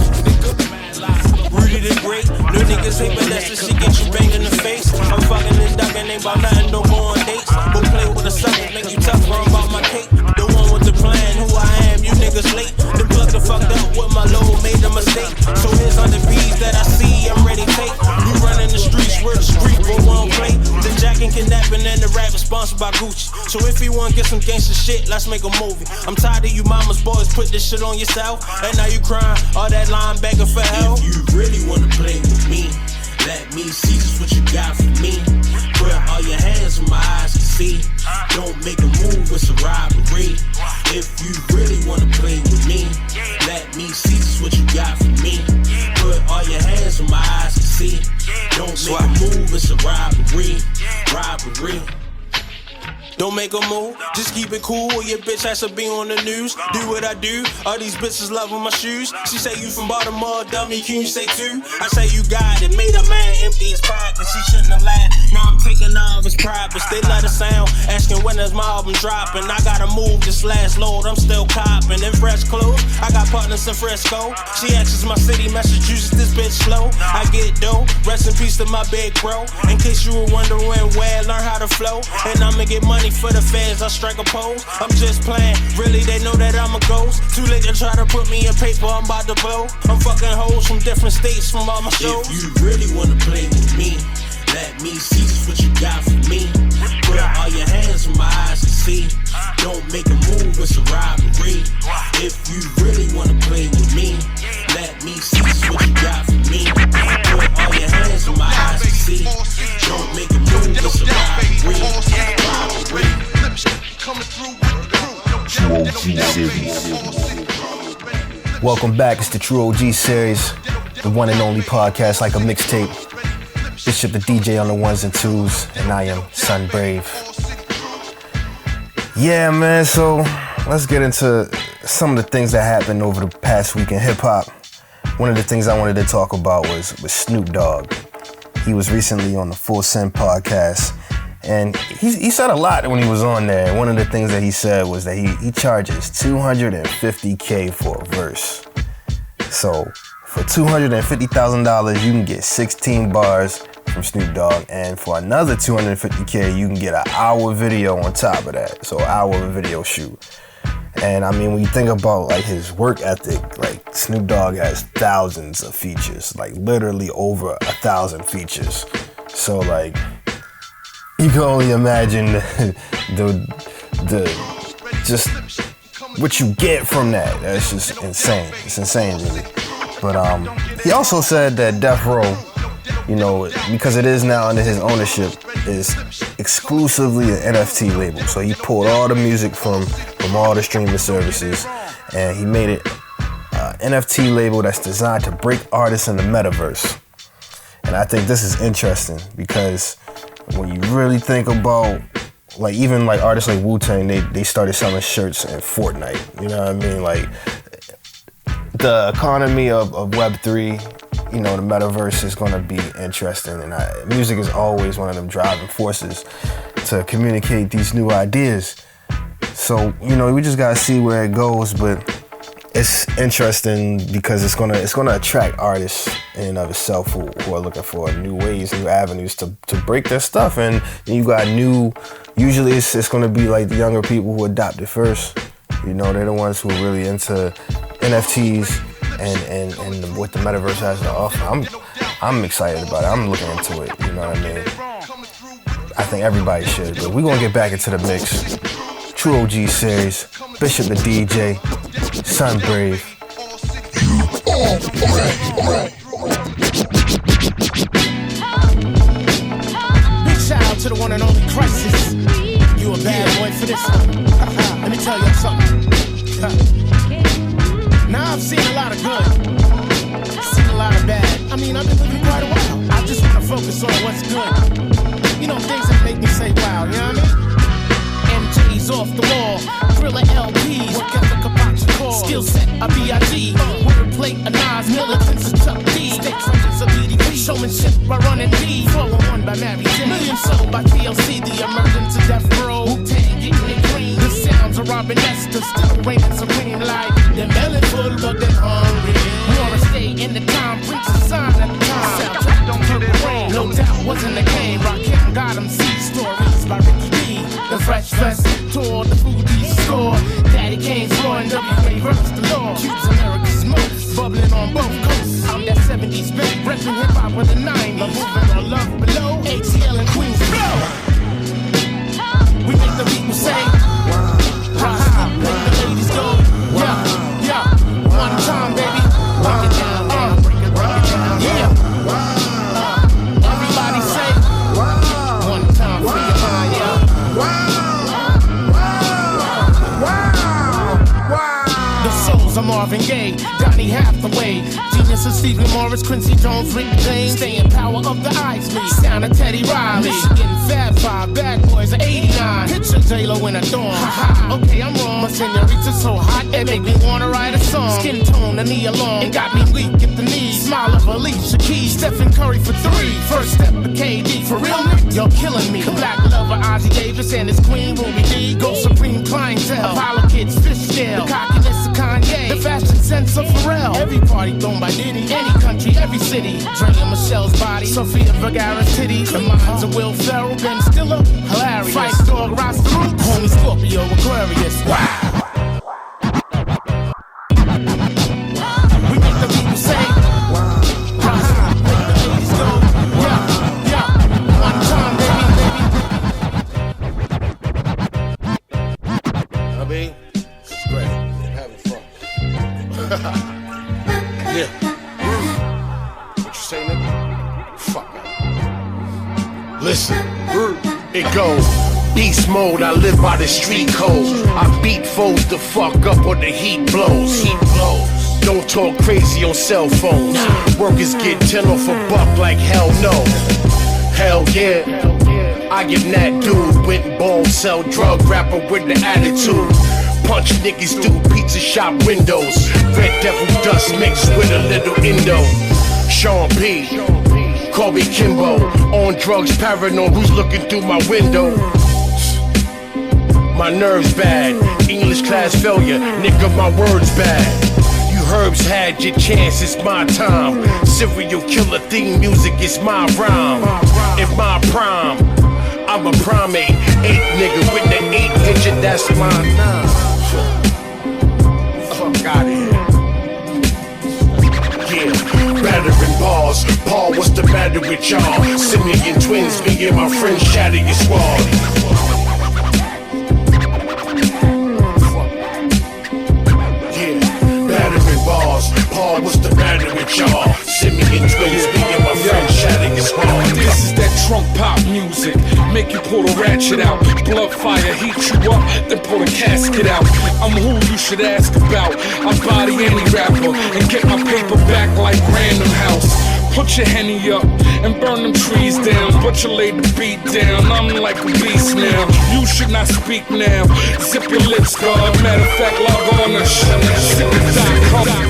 Rudy the great, new niggas hate Vanessa, she get you banged in the face. I'm fucking and ducking, ain't about nothing, don't go on dates. Go play with a sucker, make you tough, run about my cake. The one with the plan, who I am, you niggas late. The plug the fucked up with my load, made a mistake. So here's on the beats that I see, I'm ready to take. We running the streets, we're the street, but we don't play. The jacking, kidnapping, and the rap is sponsored by Gucci. So if you wanna get some gangster shit, let's make a movie. I'm tired of you mama's boys, put this shit on yourself. And now you crying, all that line begging for help. If you really wanna play with me, let me see just what you got for me. Put all your hands where my eyes can see. Don't make a move, it's a robbery. If you really wanna play with me, let me see just what you got for me. Put all your hands where my eyes can see. Don't make a move, it's a robbery. Robbery. Don't make a move, just keep it cool or your bitch has to be on the news. Do what I do, all these bitches loving my shoes. She say you from Baltimore, dummy, can you say two? I say you got it, made a man empty his pockets. She shouldn't have laughed, now I'm taking all of his profits. They let it sound, asking when is my album dropping. I gotta move this last load, I'm still copping. In fresh clothes, I got partners in Frisco. She asks my city, Massachusetts, this bitch slow. I get dough, rest in peace to my big bro. In case you were wondering where I learn how to flow. And I'ma get money for the feds, I strike a pose. I'm just playing, really they know that I'm a ghost. Too late to try to put me in paper, I'm about to blow. I'm fucking hoes from different states from all my shows. If you really wanna play with me, let me see just what you got for me. Put all your hands where my eyes can see. Don't make a move, it's a robbery. If you really wanna play with me, let me see just what you got for me. Put all your hands where my eyes can see. Don't make a move, it's a robbery. Welcome back, it's the trueOGseries, the one and only podcast like a mixtape. Bishop the DJ on the ones and twos, and I am Sun Brave. Yeah, man, so let's get into some of the things that happened over the past week in hip-hop. One of the things I wanted to talk about was Snoop Dogg. He was recently on the Full Send podcast, and he said a lot when he was on there. And one of the things that he said was that he charges $250K for a verse. So for $250,000, you can get 16 bars from Snoop Dogg, and for another $250K, you can get an hour video on top of that. So an hour of a video shoot. And I mean, when you think about like his work ethic, like Snoop Dogg has thousands of features, like literally over 1,000 features. So like, you can only imagine the just what you get from that. That's just insane. It's insane, really. But he also said that Death Row, you know, because it is now under his ownership, is exclusively an NFT label. So he pulled all the music from all the streaming services, and he made it an NFT label that's designed to break artists in the metaverse. And I think this is interesting because when you really think about, like, even like artists like Wu-Tang, they started selling shirts in Fortnite. You know what I mean? Like, the economy of Web3, you know, the metaverse is going to be interesting. And music is always one of them driving forces to communicate these new ideas. So, you know, we just got to see where it goes. But it's interesting because it's gonna attract artists in and of itself who are looking for new ways, new avenues to break their stuff. And you got usually it's gonna be like the younger people who adopt it first. You know, they're the ones who are really into NFTs and what the metaverse has to offer. I'm excited about it. I'm looking into it, you know what I mean? I think everybody should, but we're gonna get back into the mix. trueOGseries, Bishop the DJ, Sun Brave. Big shout out to the one and only Crisis. You a bad boy for this one. Let me tell you something. Now I've seen a lot of good, seen a lot of bad. I mean, I've been living quite a while. I just want to focus on what's good. You know, things that make me say wow, you know what I mean? MJ's off the wall, Thriller LPs, work ethic about your call, skill set, a B.I.G., wordplay, a Nas, militants, a Chuck D, stakes, hundreds of BDP, showmanship by Running D, 401 by Mary J, Million Sold by TLC, the emergence of Death Row, Wu-Tang getting it green, the sounds of Robin Esther, still reigning supreme like, they're belly full but they're hungry, we wanna stay in the time, Prince of Sign at the time, soundtrack don't get it rain, no doubt wasn't the game, Rakim got 'em, see stories by Ricky D. The Fresh Fest tour, the foodies score. Daddy Kane's roaring, W.A.R versus the law. Cube's America's most, bubbling on both coasts. I'm that 70s back, repping hip hop with the 90s. Moving on love below, ATL and Queens blow. We make the people say, ha, make the ladies go, yeah, one time, baby. Break it down, break it down, yeah. Everybody say, one time for your mind, yeah. The souls of Marvin Gaye, Donny Hathaway, genius of Stephen Morris, Quincy Jones, Rick James, staying power of the Isley, sound of Teddy Riley, Michigan Fab Five, Bad Boys of '89, picture J-Lo in a dorm. Haha, okay, I'm wrong. My senorita's so hot, it make me wanna write a song. Skin tone, a knee along, it got me weak at the knees. Smile of Alicia Keys, Stephen Curry for 3. First step of KD, for real, you're killing me. The Black Lover, Ozzie Davis, and his queen, Ruby D. Go Supreme Clientele, Apollo Kids, Fishdale, the cockiness of Kanye, the fashion sense of Pharrell. Every party thrown by Diddy, any country, every city. Dre and Michelle's body, Sofia Vergara's titties. The minds of Will Ferrell, Ben Stiller, hilarious. Phife Dawg, Rasta Root, homie Scorpio, Aquarius. Wow. We make the people say, ha, make the ladies go, yeah, one time, baby. I mean, it's great, having fun. Yeah. What you say, nigga? Fuck it. Listen, it goes. Beast mode, I live by the street code. I beat foes the fuck up when the heat blows. Don't talk crazy on cell phones. Workers get 10 off a buck like hell no. Hell yeah. I get that dude with ball, sell drug rapper with the attitude. Punch niggas through pizza shop windows. Red devil dust mixed with a little Indo. Sean P. Call me Kimbo. On drugs, paranoid. Who's looking through my window? My nerves bad. English class failure. Nigga, my words bad. You herbs had your chance, it's my time. Serial killer theme music is my rhyme. In my prime, I'm a primate. 8 nigga with the 8-inch, that's my 9. Fuck out of here. Yeah, battering bars. Paul, what's the matter with y'all? Simeon twins, me and my friends shatter your squad. Paul, what's the matter with y'all? Simeon twins, me and my friends shouting his squad. This is that trunk pop music, make you pull the ratchet out. Blood fire, heat you up, then pull the casket out. I'm who you should ask about. I body any rapper and get my paper back like Random House. Put your Henny up and burn them trees down. But you lay the beat down, I'm like a beast now. You should not speak now. Zip your lips, God. Matter of fact, log on to shit.com.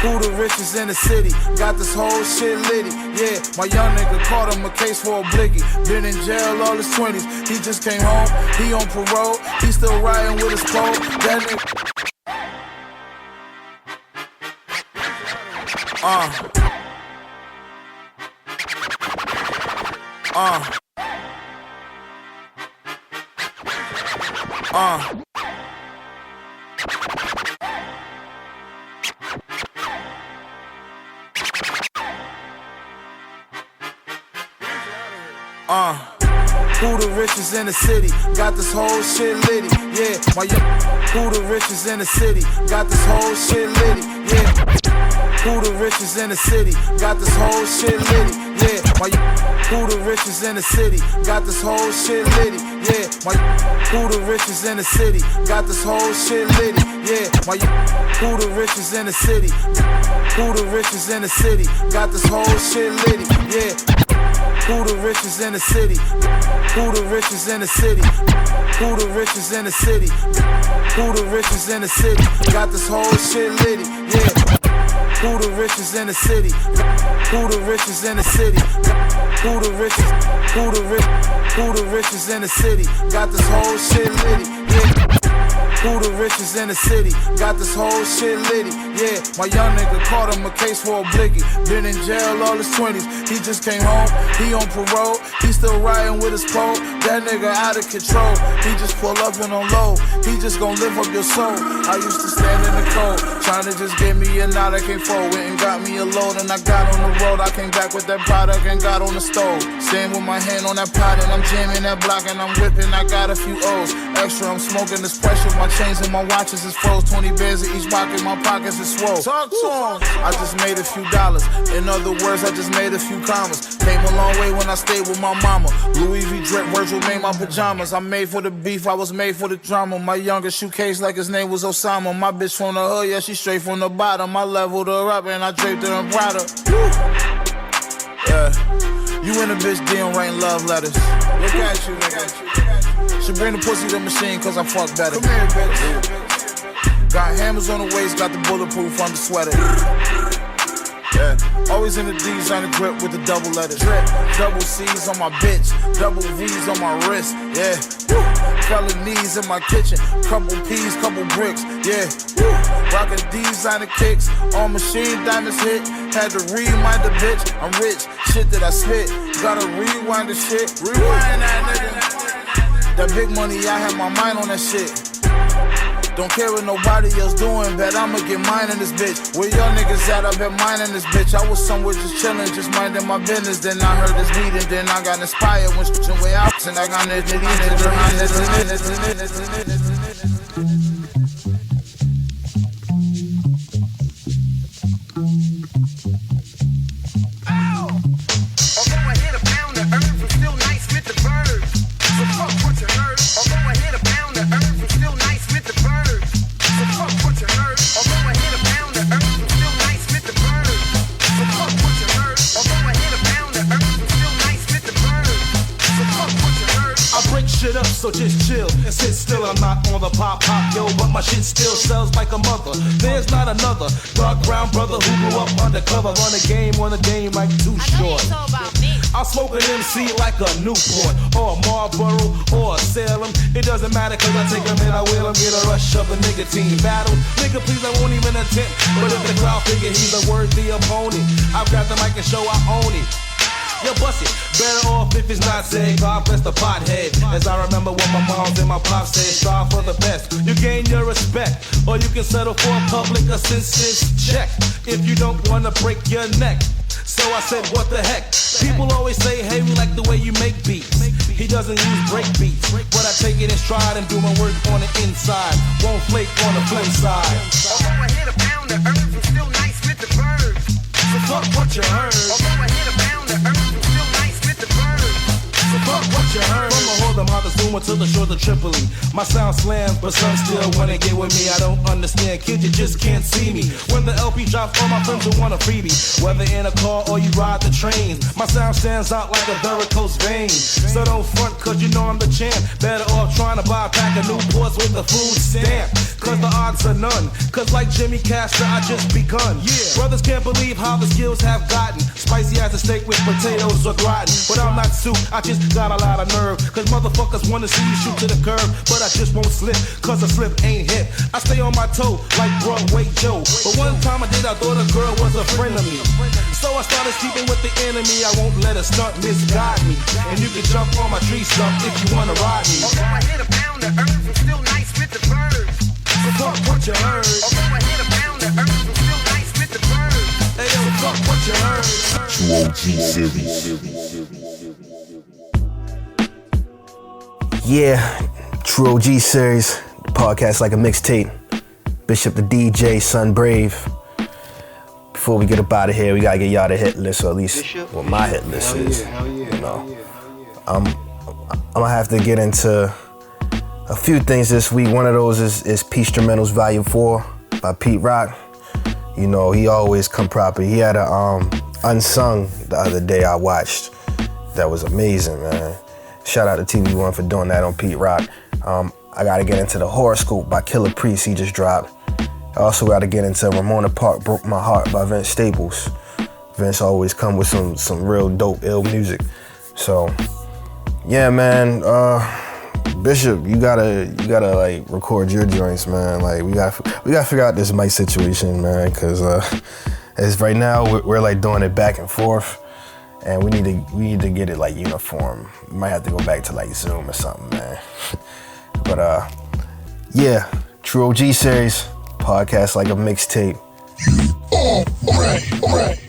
Who the richest in the city? Got this whole shit litty. Yeah, my young nigga caught him a case for a blicky. Been in jail all his 20s. He just came home. He on parole. He still riding with his pole. That nigga. Who the richest in the city? Got this whole shit litty. Yeah, my who the richest in the city? Got this whole shit litty. Yeah. Who the richest in the city? Got this whole shit litty. Yeah, my who the richest in the city? Got this whole shit litty. Yeah, my who the richest in the city? Got this whole shit litty. Yeah, my who the richest in the city? Who the richest in the city? Got this whole shit litty. Yeah. Who the richest in the city? Who the richest in the city? Who the richest in the city? Who the richest in the city? Got this whole shit litty. Yeah. Who the richest in the city? Who the richest in the city? Who the richest? Who the richest in the city? Got this whole shit litty. Yeah. Who the richest in the city? Got this whole shit litty. Yeah, my young nigga caught him a case for a blicky. Been in jail all his 20s. He just came home. He on parole. He still riding with his pole. That nigga out of control. He just pull up and on low. He just gon' lift up your soul. I used to stand in the cold, trying to just get me a knot. I came forward and got me a load, and I got on the road. I came back with that product and got on the stove. Stand with my hand on that pot and I'm jamming that block and I'm whipping. I got a few O's extra. I'm smoking this pressure. My chains and my watches is froze. 20 bands in each pocket. My pockets is swole. Talk to him. I just made a few dollars. In other words, I just made a few commas. Came a long way when I stayed with my mama. Louis V drip, Virgil made my pajamas. I made for the beef. I was made for the drama. My youngest shoecase like his name was Osama. My bitch from the hood, yeah, she straight from the bottom. I leveled her up and I draped her in Prada. Yeah. You and a bitch DM writing love letters. Look at you, nigga. Should bring the pussy to the machine cause I fuck better. Come here, bitch. Got hammers on the waist, got the bulletproof under sweater. Yeah. Always in the D's on the grip with the double letters. Drip, double C's on my bitch, double V's on my wrist. Yeah. Woo. Felonies in my kitchen, couple peas, couple bricks. Yeah. Woo. Rockin' D's on the kicks, all machine diamonds hit. Had to rewind the bitch. I'm rich, shit that I spit. Gotta rewind the shit. Rewind that nigga. That big money, I had my mind on that shit. Don't care what nobody else doing, bet I'ma get mine in this bitch. Where y'all niggas at? I bet mine in this bitch. I was somewhere just chillin', just minding my business. Then I heard this beat and then I got inspired. When switching way out, and I got it. So just chill and sit still. I'm not on the pop, yo, but my shit still sells like a mother. There's not another dark brown brother who grew up undercover. Run a game like Too Short. I'm smoking MC like a Newport or a Marlboro or a Salem. It doesn't matter cause I take them and I will. Get a rush of a nigga team battle. Nigga please I won't even attempt. But if the crowd figure he's a worthy opponent, I've got the mic and show I own it. Yo, bust it. Better off if it's not said. God bless the pothead. As I remember what my mom and my pop said, strive for the best. You gain your respect, or you can settle for a public assistance check if you don't wanna break your neck. So I said, what the heck? People always say, hey, we like the way you make beats. He doesn't use break beats, but I take it in stride and do my work on the inside. Won't flake on the flip side. Although I hit a pound of herbs, I'm still nice with the birds. So fuck what you heard. Although I hit a pound of herbs, I'm still nice with the birds. So fuck what you heard. From the Harlem, how the Zuma to the shores of Tripoli. My sound slams, but some still wanna get with me. I don't understand, kid, you just can't see me. When the LP drops, all my friends will want a freebie. Whether in a car or you ride the trains, my sound stands out like a varicose vein. So don't front, cause you know I'm the champ. Better off trying to buy a pack of Newports with a food stamp. cause the odds are none. Cause like Jimmy Castor, I just begun. Brothers can't believe how the skills have gotten spicy as a steak with potatoes or gratin. But I'm not soup, I just got a lot of nerve. Cause motherfuckers wanna see you shoot to the curb, but I just won't slip, cause a slip ain't hip. I stay on my toe like Broadway Joe. But one time I thought a girl was a friend of me. So I started sleeping with the enemy. I won't let a stunt misguide me. And you can jump on my tree stump if you wanna ride me. Although I hit a pound of herbs, I'm still nice with the birds. So fuck what you heard. Although I hit a pound of herbs, I'm still nice with the birds. Hey yo, fuck what you heard. trueOGseries. Yeah, trueOGseries, podcast like a mixtape. Bishop the DJ, Sun Brave. Before we get up out of here, we gotta get y'all the hit list, or at least what my hit list is. You know, I'm gonna have to get into a few things this week. One of those is Peace Instrumentals Volume 4 by Pete Rock. You know, he always come proper. He had a Unsung the other day I watched. That was amazing, man. Shout out to TV1 for doing that on Pete Rock. I gotta get into the Horoscope by Killer Priest, he just dropped. I also gotta get into Ramona Park Broke My Heart by Vince Staples. Vince always come with some real dope, ill music. So, yeah, man, Bishop, you gotta like record your joints, man. Like we gotta figure out this mic situation, man, cause as right now we're like doing it back and forth. And we need to get it like uniform. We might have to go back to like Zoom or something, man. But yeah, trueOGseries, podcast like a mixtape. Right.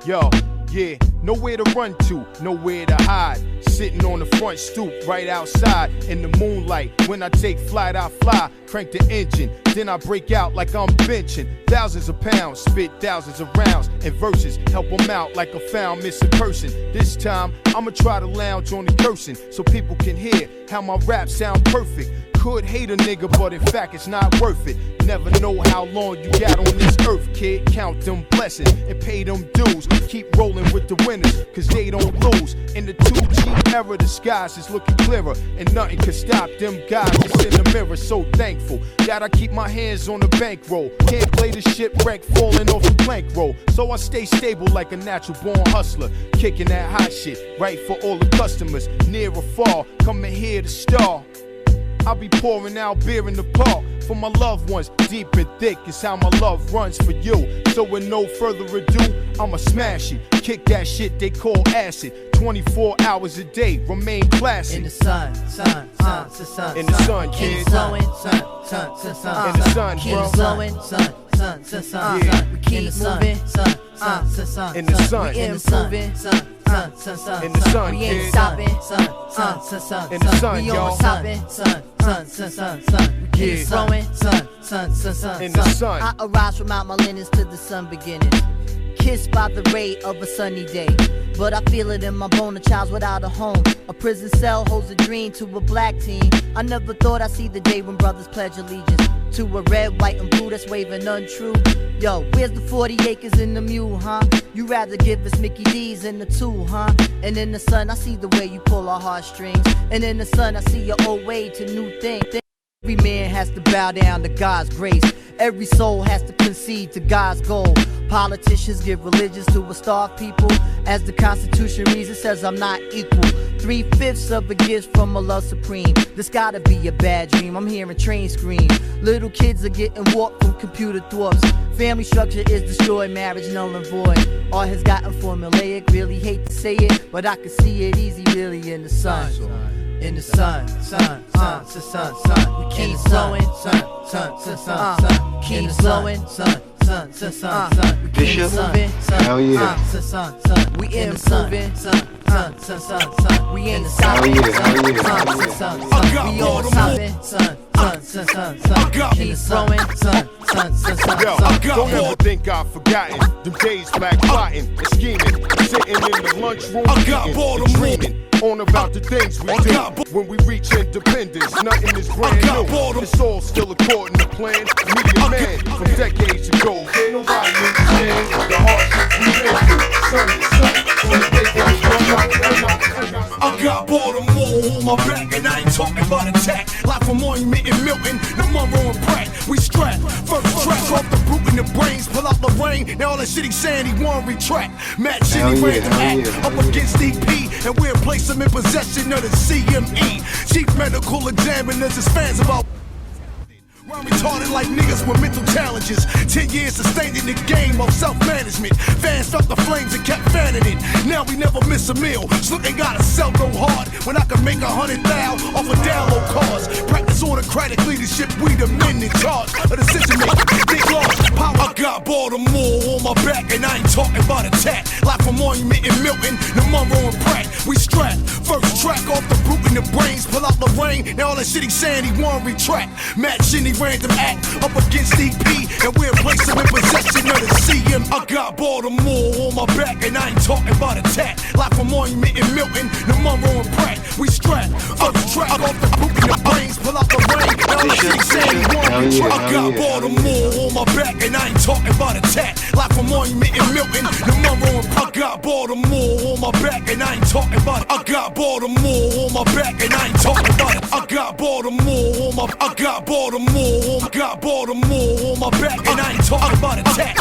Yo, yeah, nowhere to run to, nowhere to hide. Sitting on the front stoop right outside in the moonlight. When I take flight, I fly, crank the engine. Then I break out like I'm benching thousands of pounds, spit thousands of rounds and verses, help them out like a found missing person. This time, I'ma try to lounge on the cursing so people can hear how my raps sound perfect. Could hate a nigga, but in fact it's not worth it. Never know how long you got on this earth, kid. Count them blessings and pay them dues. Keep rolling with the winners, cause they don't lose. In the 2G era, the skies is looking clearer, and nothing can stop them guys that's in the mirror. So thankful that I keep my hands on the bankroll. Can't play the shipwreck falling off the plank roll. So I stay stable like a natural born hustler, kicking that hot shit right for all the customers, near or far, coming here to star. I'll be pouring out beer in the park for my loved ones. Deep and thick is how my love runs for you. So with no further ado, I'ma smash it. Kick that shit they call acid. 24 hours a day, remain classic. In the sun, in the sun, kid. Sun, in the sun, bro. Blowing, sun. Yeah. We keep moving, sun. In the sun, we improving, sun. In the sun, we ain't kid. stopping, sun. In the sun, we y'all. on stopping, sun. We keep Yeah. flowing, sun. In the sun. I arise from out my linens to the sun beginning. Kissed by the ray of a sunny day. But I feel it in my bone, a child without a home. A prison cell holds a dream to a black teen. I never thought I'd see the day when brothers pledge allegiance to a red, white, and blue that's waving untrue. Yo, where's the 40 acres in the mule, huh? You rather give us Mickey D's in the 2, huh? And in the sun, I see the way you pull our heartstrings. And in the sun, I see your old way to new things. Every man has to bow down to God's grace. Every soul has to concede to God's goal. Politicians give religions to a starved people. As the Constitution reads, it says I'm not equal. 3/5 of a gift from Allah Supreme. This gotta be a bad dream. I'm hearing trains scream. Little kids are getting warped from computer thwarts. Family structure is destroyed, marriage null and void. All has gotten formulaic, really hate to say it, but I can see it easy really in the sun. In the sun. We keep flowing, sun. Keep flowing, sun. We keep moving, Hell yeah. We improving, sun. We ain't stopping, we on stopping, sun. Keep flowing, sun. Yo, don't ever think I've forgotten them days black plotting and scheming, sitting in the lunchroom eating and dreaming on about the things we do when we reach independence. Nothing is brand new. It's all still according to plan. Me a man from decades ago. Can't nobody understand the hardships we've been through. Sun to sun, on the day that we come out. got Baltimore on my back, and I ain't talking about attack. Like from Monument and Milton, the Monroe and Pratt. We strap, first track off the brute in the brains, pull out the rain. Now all that shit he's saying he won't retract. Matt Shinny ran the act up against DP, and we'll place him in possession of the CME. Chief medical examiners is fans about. I'm retarded like niggas with mental challenges. 10 years sustained in the game of self-management. Fans felt the flames and kept fanning it. Now we never miss a meal. Slick ain't gotta sell no hard when I can make 100,000 off of download cards. Practice autocratic leadership, we the men in charge of the decision making. Big laws, power. I got Baltimore on my back, and I ain't talking about attack. Like from Monument and Milton, the Monroe and Pratt. We strap, first track off the brute in the brains, pull out the rain. Now all that shit he's saying he won't retract. Matt Shinny random act up against EP, and we'll place him in possession of the CM. I got Baltimore on my back, and I ain't talking about attack. Like from Monument and Milton, the Monroe and Pratt. We strap, first track off the brute in the brains, pull out the rain. Now all that shit he's saying he won't retract. I got Baltimore on my back, and I ain't talking about attack. Like from Monument and Milton, the Monroe and Pratt. I got Baltimore on my back, and I ain't talking about it. I got Baltimore on my back, and I ain't talking about it. I got Baltimore on my, I got Baltimore on, got Baltimore on my back, and I ain't talking about attack.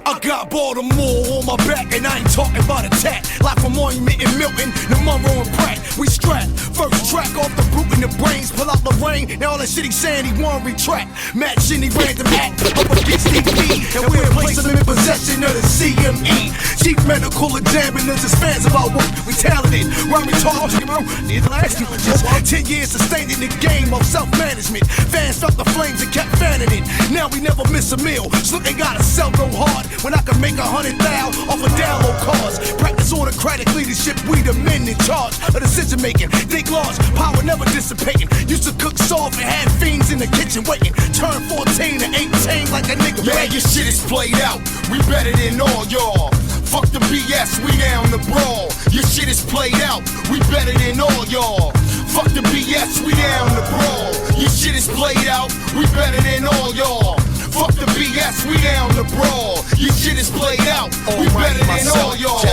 I got Baltimore on my back, and I ain't talking about attack. Like from Monument and Milton, the Monroe and Pratt. We strap, first track off the brute in the brains, pull out the rain. Now all that shit he's saying he won't retract. Matt Shinny random act up against DP, and we'll place him in possession of the CME. Chief medical examiners is fans about what we talented. Rhyme retarded, need to ask you just 10 years sustained in the game of self-management. Fans felt the flames and kept fanning it. Now we never miss a meal. Slick ain't gotta sell no hard when I can make 100,000 off of download cards. Practice autocratic leadership, we the men in charge of decision making. Think large, power never dissipating. Used to cook soft and had fiends in the kitchen waiting. Turn 14 to 18 like a nigga. Man, your shit is played out. We better than all y'all. Fuck the BS, we down the brawl. Your shit is played out. We better than all y'all. Fuck the BS, we down the brawl. Your shit is played out. We better than all y'all. Fuck the BS, we down the brawl. Your shit is played out. We better than all y'all.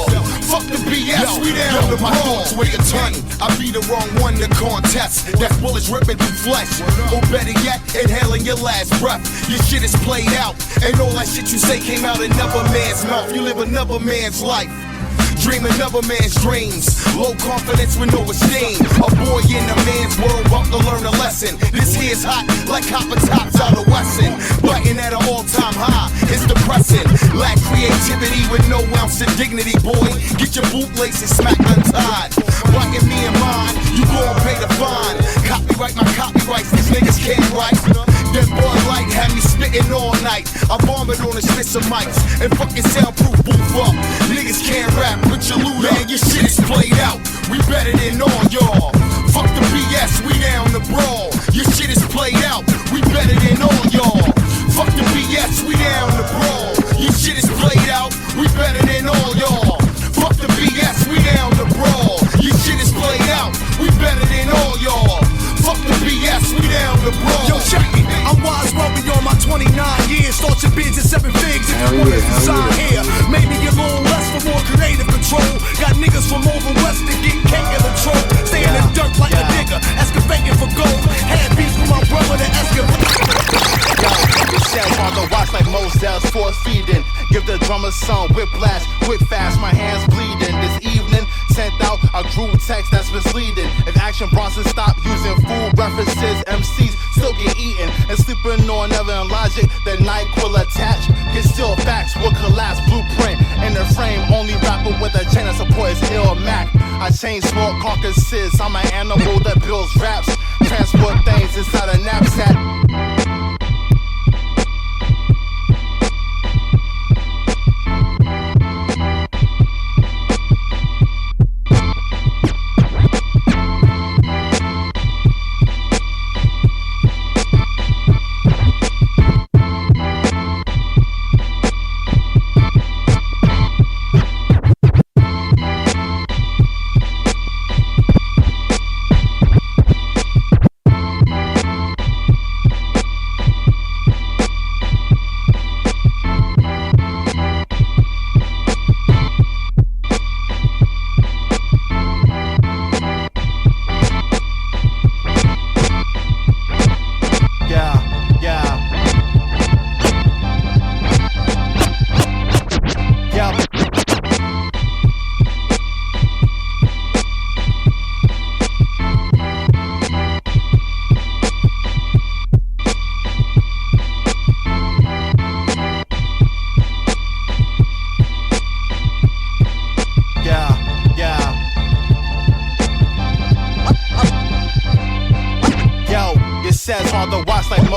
Fuck the BS, we down the brawl. My thoughts weigh a ton. I be the wrong one to contest. That's bullets ripping through flesh. Or better yet, inhaling your last breath. Your shit is played out. And all that shit you say came out another man's mouth. You live another man's life. Dream another man's dreams. Low confidence with no esteem. A boy in a man's world about to learn a lesson. This here's hot like copper tops out of Wesson. Biting at an all-time high, it's depressing. Lack creativity with no ounce of dignity, boy. Get your bootlaces smacked untied. Biting me and mine, you gon' pay the fine. Copyright my copyrights, these niggas can't write. That boy light had me spitting all night. I vomit on a spit some mics and fucking soundproof booth up. Niggas can't rap, but you lose. Man, your shit is played out. We better than all y'all. Fuck the BS, we down the brawl. Your shit is played out. We better than all y'all. Fuck the BS, we down the brawl. Your shit is played out. We better than all y'all. Fuck the BS, we down the brawl. Your shit is played out. We better than all y'all. Fuck the BS, we down the brawl. Yo, check it. I'm wise Robbery on my 29 years. Start your bids at 7 figs if you want us to sign here. Maybe a little less for more creative control. Got niggas from over west that get cake in the troll. Stay in the dirt like a nigga, excavating for gold. Had beef with my brother to excavate. Yo, the shells on the watch like Mosell's force feeding. Give the drummer some whiplash, quick fast, my hands bleeding. This evening, sent out a group text that's misleading. If Action Bronson stop using food references, MCs still get eaten. And sleeping on never in logic, the NyQuil attached. Get still facts will collapse, blueprint in the frame. Only rapper with a chain of support is Ill Mac. I change sport carcasses, I'm an animal that builds raps. Transport things inside a knapsack.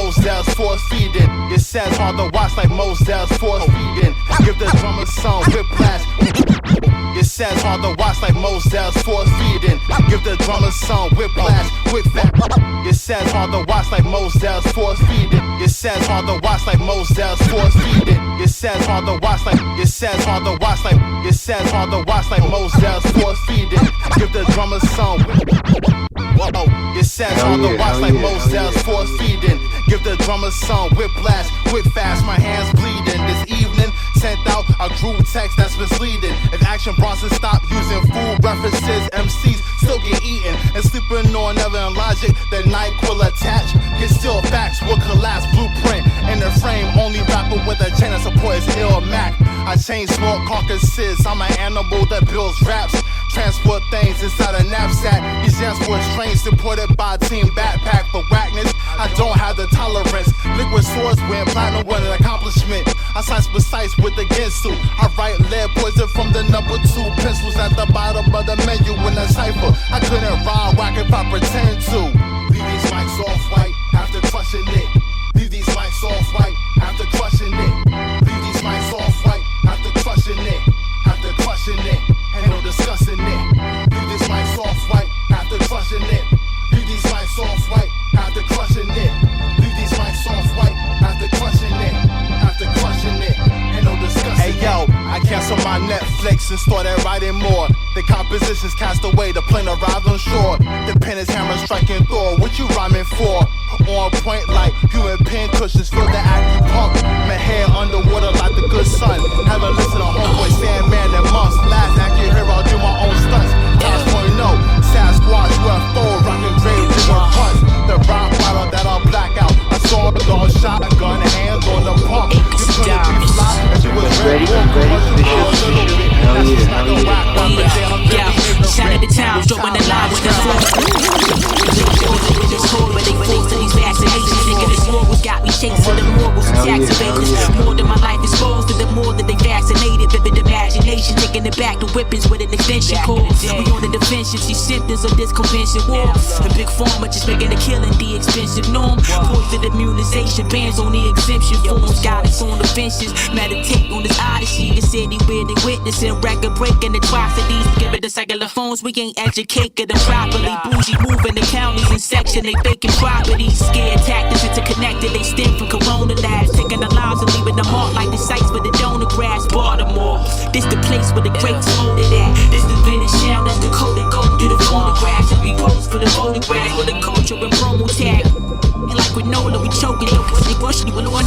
Moselles, force feeding. It says hard to watch like Moselles, force feeding. Give the drummer some whiplash. It says hard to watch like Moselles, force feeding. Give the drummer some whiplash, It says hard to watch like Moselles, force feeding. It says hard to watch like Moselles, force feeding. It says hard to watch like. It says hard to watch like. It says hard to watch like Moselles, force feeding. Give the drummer some. Whoa, it says hard to watch like Moselles, force feeding. Give the drummer some whiplash, whip fast, my hands bleeding. This evening, sent out a group text that's misleading. If Action Bronson stop using food references, MCs still get eaten. And sleeping on never in logic, the NyQuil attached. Get still facts will collapse, blueprint in the frame. Only rapper with a chain of support is ill Mac. I chain smoke carcasses, I'm an animal that builds raps. Transport things inside a knapsack. These jams for trains supported by a team backpack. For whackness, I don't have the tolerance. Liquid swords win platinum with an accomplishment. I slice precise with the Gensu. I write lead poison from the number 2 pencils at the bottom of the menu in a cipher. I couldn't rhyme whack if I pretend to. Leave these mics off white after crushing it. Leave these mics off white after crushing it. Leave these mics off white after crushing it. After crushing it. Ain't no discussing it. Leave these mics off white after crushing it. Leave these mics off white after crushing it. Leave these mics off white after crushing it. After crushing it. Ain't no discussing it. Hey yo, I cancel my Netflix and started writing more. The compositions cast away, the plane arrived on shore. The pen is hammer striking Thor. What you rhyming for? On point like human pin cushions. Feel the acupuncture. My hair underwater like the good sun. Haven't listened to Homeboy Sandman in months. Last accurate hero, I'll do my own stunts. 5.0, Sasquatch, UFO, rockin' grave digger punch. The rock bottle that I'll black out. I saw the dog shotgun, hands on the pump. You couldn't be fly if you was ready. Shout at the town, throwing the line with the flow. But they forced to these vaccinations. Thinking this war was got me chasing the morals and tax evaders. More than my life exposed to the more that they vaccinated. Vivid imagination, taking it back to whippings with an extension cord. We on the defensive, see symptoms of this convention war. The big pharma just making the killing the expensive norm. Poison immunization, bans on the exemption forms. Guidance on the fences, meditate on this odyssey. The city where they witnessing record breaking atrocities. Give it the secular phones, we ain't educated them properly. Bougie moving the counties in section, they vacant properties. Scared tactics interconnected, they stem from corona labs. Taking the lives and leaving them marked like the sites for the donor grass. Baltimore, this the place where the greats hold it at. This the British shell, that's the code that go through the photographs. And we pose for the photographs with the culture and promo tag. And like granola, we choking, yo, cause they rush me with one.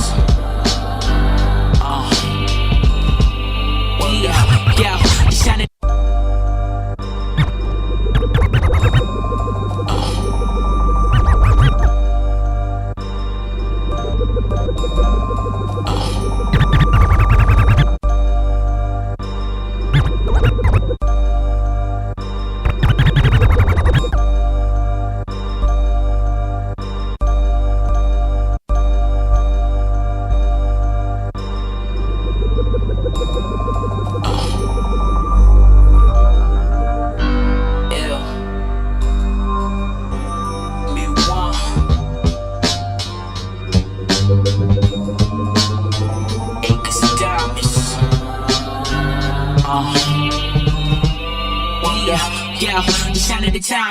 Yeah, you shining.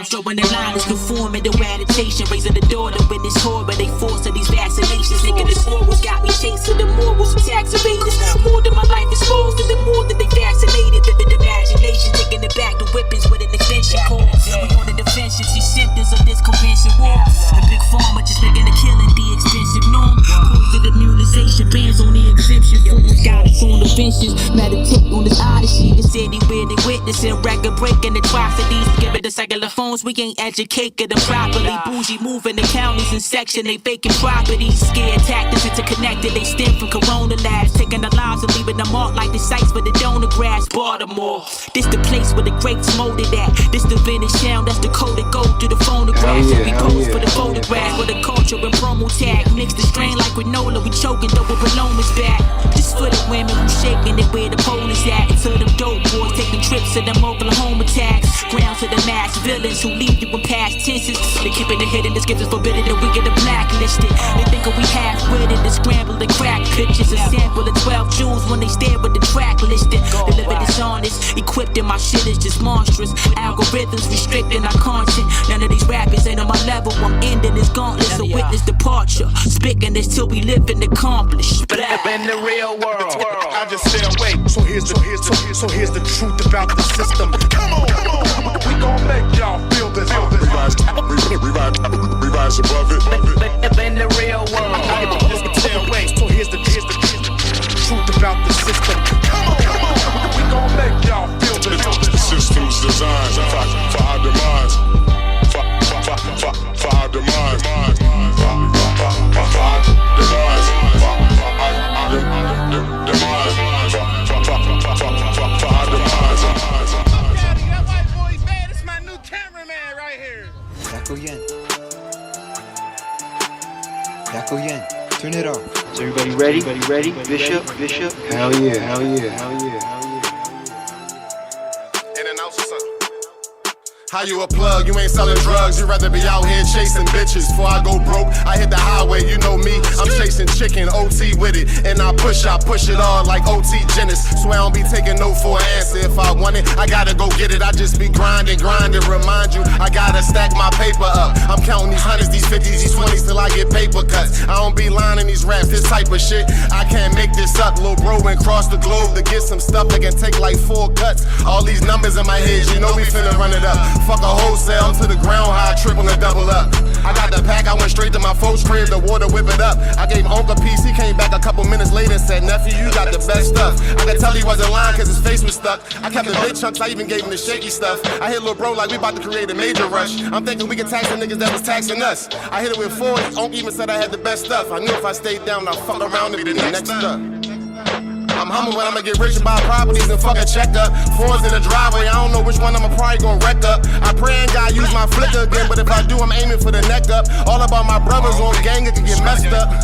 Throwing the line is conforming to adaptation, raising the daughter with this horror. They forced to these vaccinations. Thinking this war was got me chasing the morals and tax evaders. More than my life exposed to the more that they vaccinated. Vivid imagination, taking it back to whippings with an extension cord. We on the defensive, see symptoms of this convention war. The big pharma just making the killing the expensive norm. Poison immunization, bans on the exemption forms. Guidance on the fences, meditate on this odyssey. The city where they witnessing record breaking atrocities. Give it the secular phones, we ain't educated them properly. Bougie moving the counties in section, they vacant properties. Scared tactics interconnected, they stem from corona labs. Taking the lives and leaving them marked like the sites for the donor grass. Baltimore, this the place where the greats molded at. This the vintage sound that's the code that go through the phonographs. And we pose for the photograph with a culture and promo tag. Mix the strain like granola, we choking though with Paloma's back. This for the women who shaking it where the pole is at. And to them dope boys taking trips to them Oklahoma tags. Ground to the mass villains who leave you in past tenses. They keeping it hidden, this gift is forbidden and we get it blacklisted. They think we half-witted and scramble and crack pictures. A sample of 12 jewels when they stare with the track listed. Deliver dishonest, equipped and my shit is just monstrous. Algorithms restricting our content. None of these rappers ain't on my level. I'm ending this gauntlet, so witness departure. Speaking this till we live and accomplish. In the real world, I just stay awake. So here's the truth about the system. Come on, we gon' make y'all feel this. Revise above it. In the real world, I just stay awake. So here's the truth about the system. Come on, we gon' make y'all feel this. The system's designed for our demise. For our demise. Yako Yen, turn it off. Is everybody ready? Bishop? Hell yeah. And announce something. How you a plug? You ain't selling drugs. You'd rather be out here chasing bitches. Before I go broke, I hit the highway. You know me, I'm chasing chicken, OT with it. And I push it all like OT Genesis. Swear I don't be taking no for an answer. If I want it, I gotta go get it. I just be grinding. Remind you, I gotta stack my paper up. I'm counting these hundreds, these 50s, these 20s till I get paper cuts. I don't be lying in these raps, this type of shit. I can't make this up. Lil' bro went across the globe to get some stuff that can take like 4 cuts. All these numbers in my head, you know we finna run it up. Fuck a wholesale to the ground high, triple and double up. I got the pack, I went straight to my folks' crib, the water whip it up. I gave Uncle a piece, he came back a couple minutes later and said, nephew, you got the best stuff. I could tell he wasn't lying cause his face was stuck. I kept the big chunks, I even gave him the shaky stuff. I hit lil' bro like we about to create a major rush. I'm thinking we can tax the niggas that was taxing us. I hit it with 4, Uncle even said I had the best stuff. I knew if I stayed down, I'd fuck around and be the next up. I'm humming when I'ma get rich and buy properties and fuck a check up. 4's in the driveway, I don't know which one I'ma probably gon' wreck up. I pray and God use my flicker again, but if I do, I'm aiming for the neck up. All about my brothers on gang, it can get messed up.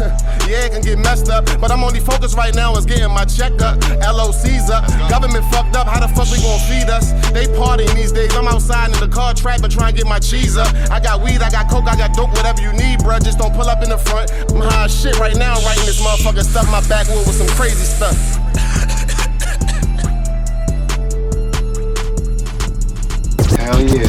Yeah, it can get messed up, but I'm only focused right now is getting my check up. LOC's up, government fucked up, how the fuck we gon' feed us? They partying these days, I'm outside in the car track, but trying to get my cheese up. I got weed, I got coke, I got dope, whatever you need, bruh, just don't pull up in the front. I'm high as shit right now, writing this motherfucker stuff my backwood with some crazy stuff. Hell yeah.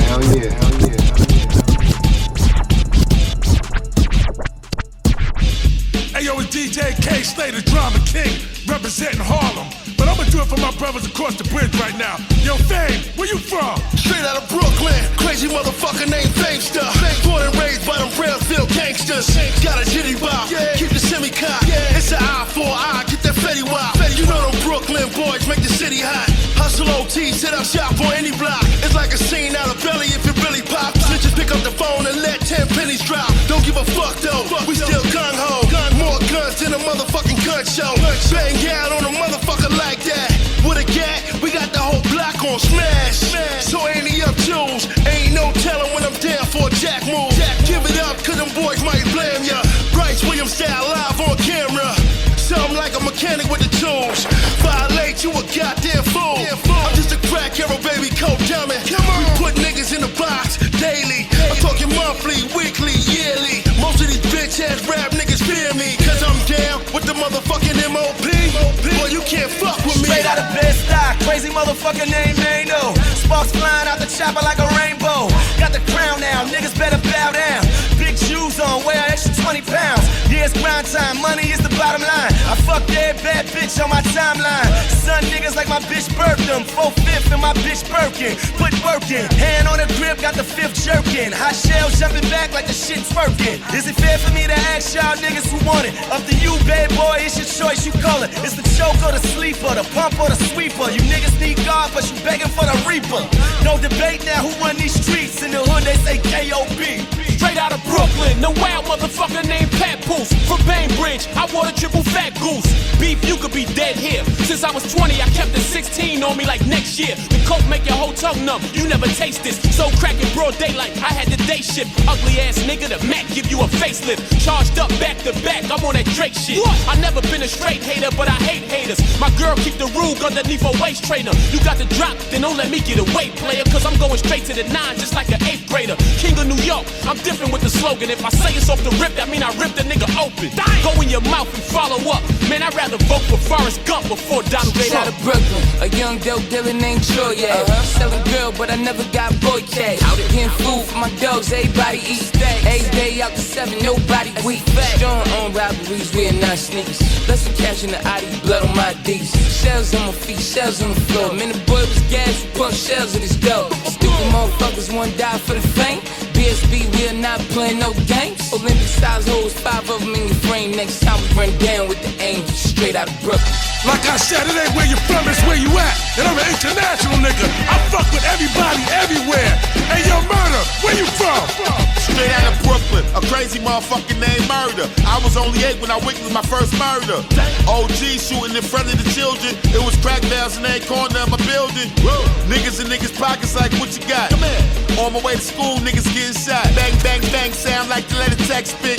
Hey yo, it's DJ K, Slay the Drama King, representing Harlem. But I'ma do it for my brothers across the bridge right now. Yo, Fame, where you from? Straight out of Brooklyn, crazy motherfucker named Famester. Born and raised by them Brownsville gangsters. Got a jitty bop, keep the semi-cop. It's an eye for an eye, get that Fetty Wap. You know them Brooklyn boys make the city hot. Hustle OT, set up shop on any block. It's like a scene out of Belly if it really pops. Just pick up the phone and let 10 pennies drop. Don't give a fuck though, we still gung-ho. More guns than a motherfucking gun show. Bang out on a motherfucker like that. With a gat, we got the whole block on smash. So ain't he up Jules? Ain't no telling when I'm down for a jack move. Give it up, cause them boys might blame ya. Bryce Williams style live on camera. Something like a mechanic with the tools. Violate, you a goddamn fool. I'm just a crack arrow, baby, coke dummy. We put niggas in the box daily. I'm talking monthly, weekly, yearly. Most of these bitch ass rap niggas fear me. Cause I'm down with the motherfucking MOP. Boy, you can't fuck with me. Straight out of Bed-Stuy, crazy motherfucker named Mano. Sparks flying out the chopper like a rainbow. Got the crown now, niggas better bow down. Big shoes on, weigh an extra 20 pounds. Yeah, it's grind time, money is the bottom line. I fucked every bad bitch on my timeline. Son niggas like my bitch birthed them. 4/5 in my bitch Birkin. Put work in, hand on the grip, got the 5th jerkin. Hot shell jumping back like the shit twerking. Is it fair for me to ask y'all niggas who want it? Up to you, bad boy, it's your choice, you call it. It's the choke or the sleeper, the pump or the sweeper. You niggas need God, but you begging for the reaper. No debate now who run these streets. In the hood they say K.O.B. Straight straight out of Brooklyn. No wild motherfucker named Papoose. From Bainbridge, I wore the triple fat goose. Beef, you could be dead here. Since I was 20, I kept the 16 on me like next year. The coke make your whole tongue numb, you never taste this. So crack in broad daylight, I had the day shift. Ugly ass nigga, the Mac give you a facelift. Charged up back to back, I'm on that Drake shit. I never been a straight hater, but I hate haters. My girl keep the Rug underneath her waist trainer. You got the drop, then don't let me get away, player. Cause I'm going straight to the 9 just like an 8th grader. King of New York, I'm different with the slogan. If I say it's off the rip, that mean I rip the nigga open. Go in your mouth and follow up. Man, I'd rather vote for Forrest Gump before Donald Trump. Straight out of Brooklyn, a young dope dealer named Troy, yeah. Selling girl, but I never got boy cash. Getting food for my dogs, everybody eat. Every day out to 7, nobody weak. Strong on robberies, we are not sneakers. Less for cash in the Outta, blood on my D's. Shells on my feet, shells on the floor. Man, the boy was gas, we pump shells at his door. Stupid motherfuckers won't die for the fame. BSB, we are not playing no games. Olympic size hoes, 5 of them in your frame. Next time we run down with the angels, straight out of Brooklyn. Like I said, it ain't where you from, it's where you at. And I'm an international nigga. I fuck with everybody, everywhere. Hey, yo, Murda, where you from? Straight out of Brooklyn, a crazy motherfucker named Murda. I was only 8 when I witnessed my first murder. OG shooting in front of the children. It was crack barrels in every corner of my building. Niggas in niggas' pockets like, what you got? Come here. On my way to school, niggas getting shot. Bang, bang, bang, sound like the letter text spit.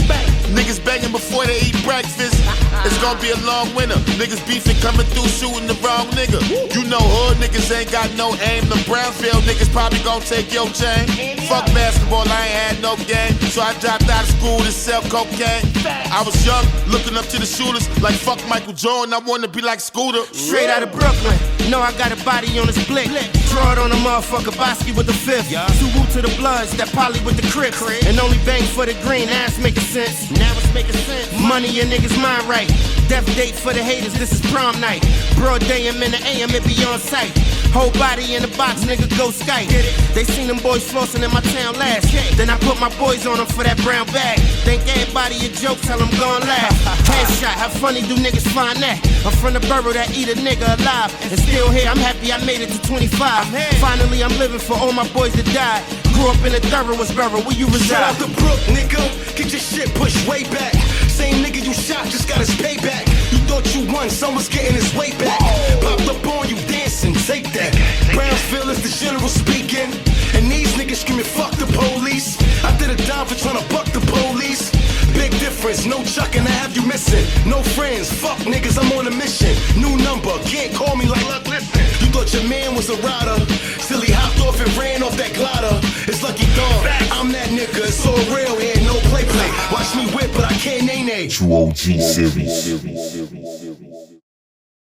Niggas banging before they eat breakfast. It's gonna be a long winter. Niggas beefing, coming through, shooting the wrong nigga. You know hood niggas ain't got no aim. The Brownsville niggas probably gonna take your chain. Fuck basketball, I ain't had no game. So I dropped out of school to sell cocaine. I was young, looking up to the shooters. Like fuck Michael Jordan, I wanna be like Scooter. Straight out of Brooklyn, know I got a body on his blick. Draw it on a motherfucker, Bosky with the 5th. Suwu to the Bloods, that Polly with the Crips. And only bang for the green, now it's making sense. Now it's making sense. Money, your niggas mind right. Death date for the haters, this is prom night. Broad day, I'm in the AM, it be on sight. Whole body in the box, nigga, go Skype. They seen them boys flossing in my town last. Then I put my boys on them for that brown bag. Think everybody a joke, tell them gon' laugh. Headshot, how funny do niggas find that? I'm from the borough that eat a nigga alive. And still here, I'm happy I made it to 25. Finally, I'm living for all my boys that died. Grew up in the thoroughest borough, where you reside? Shout out to Brook, nigga, get your shit pushed way back. Same nigga you shot just got his payback. You thought you won, someone's getting his weight back. Popped up on you dancing, take that. Brownsville is the general speaking. And these niggas screaming, fuck the police. I did a dime for trying to buck the police. Big difference, no chucking, I have you missing. No friends, fuck niggas, I'm on a mission. New number, can't call me like luck, listen. You thought your man was a rider. Still he hopped off and ran off that glider. It's Lucky Dog, I'm that nigga, it's all real here, no play. Watch me whip, but I can't nay-nay. trueOGseries.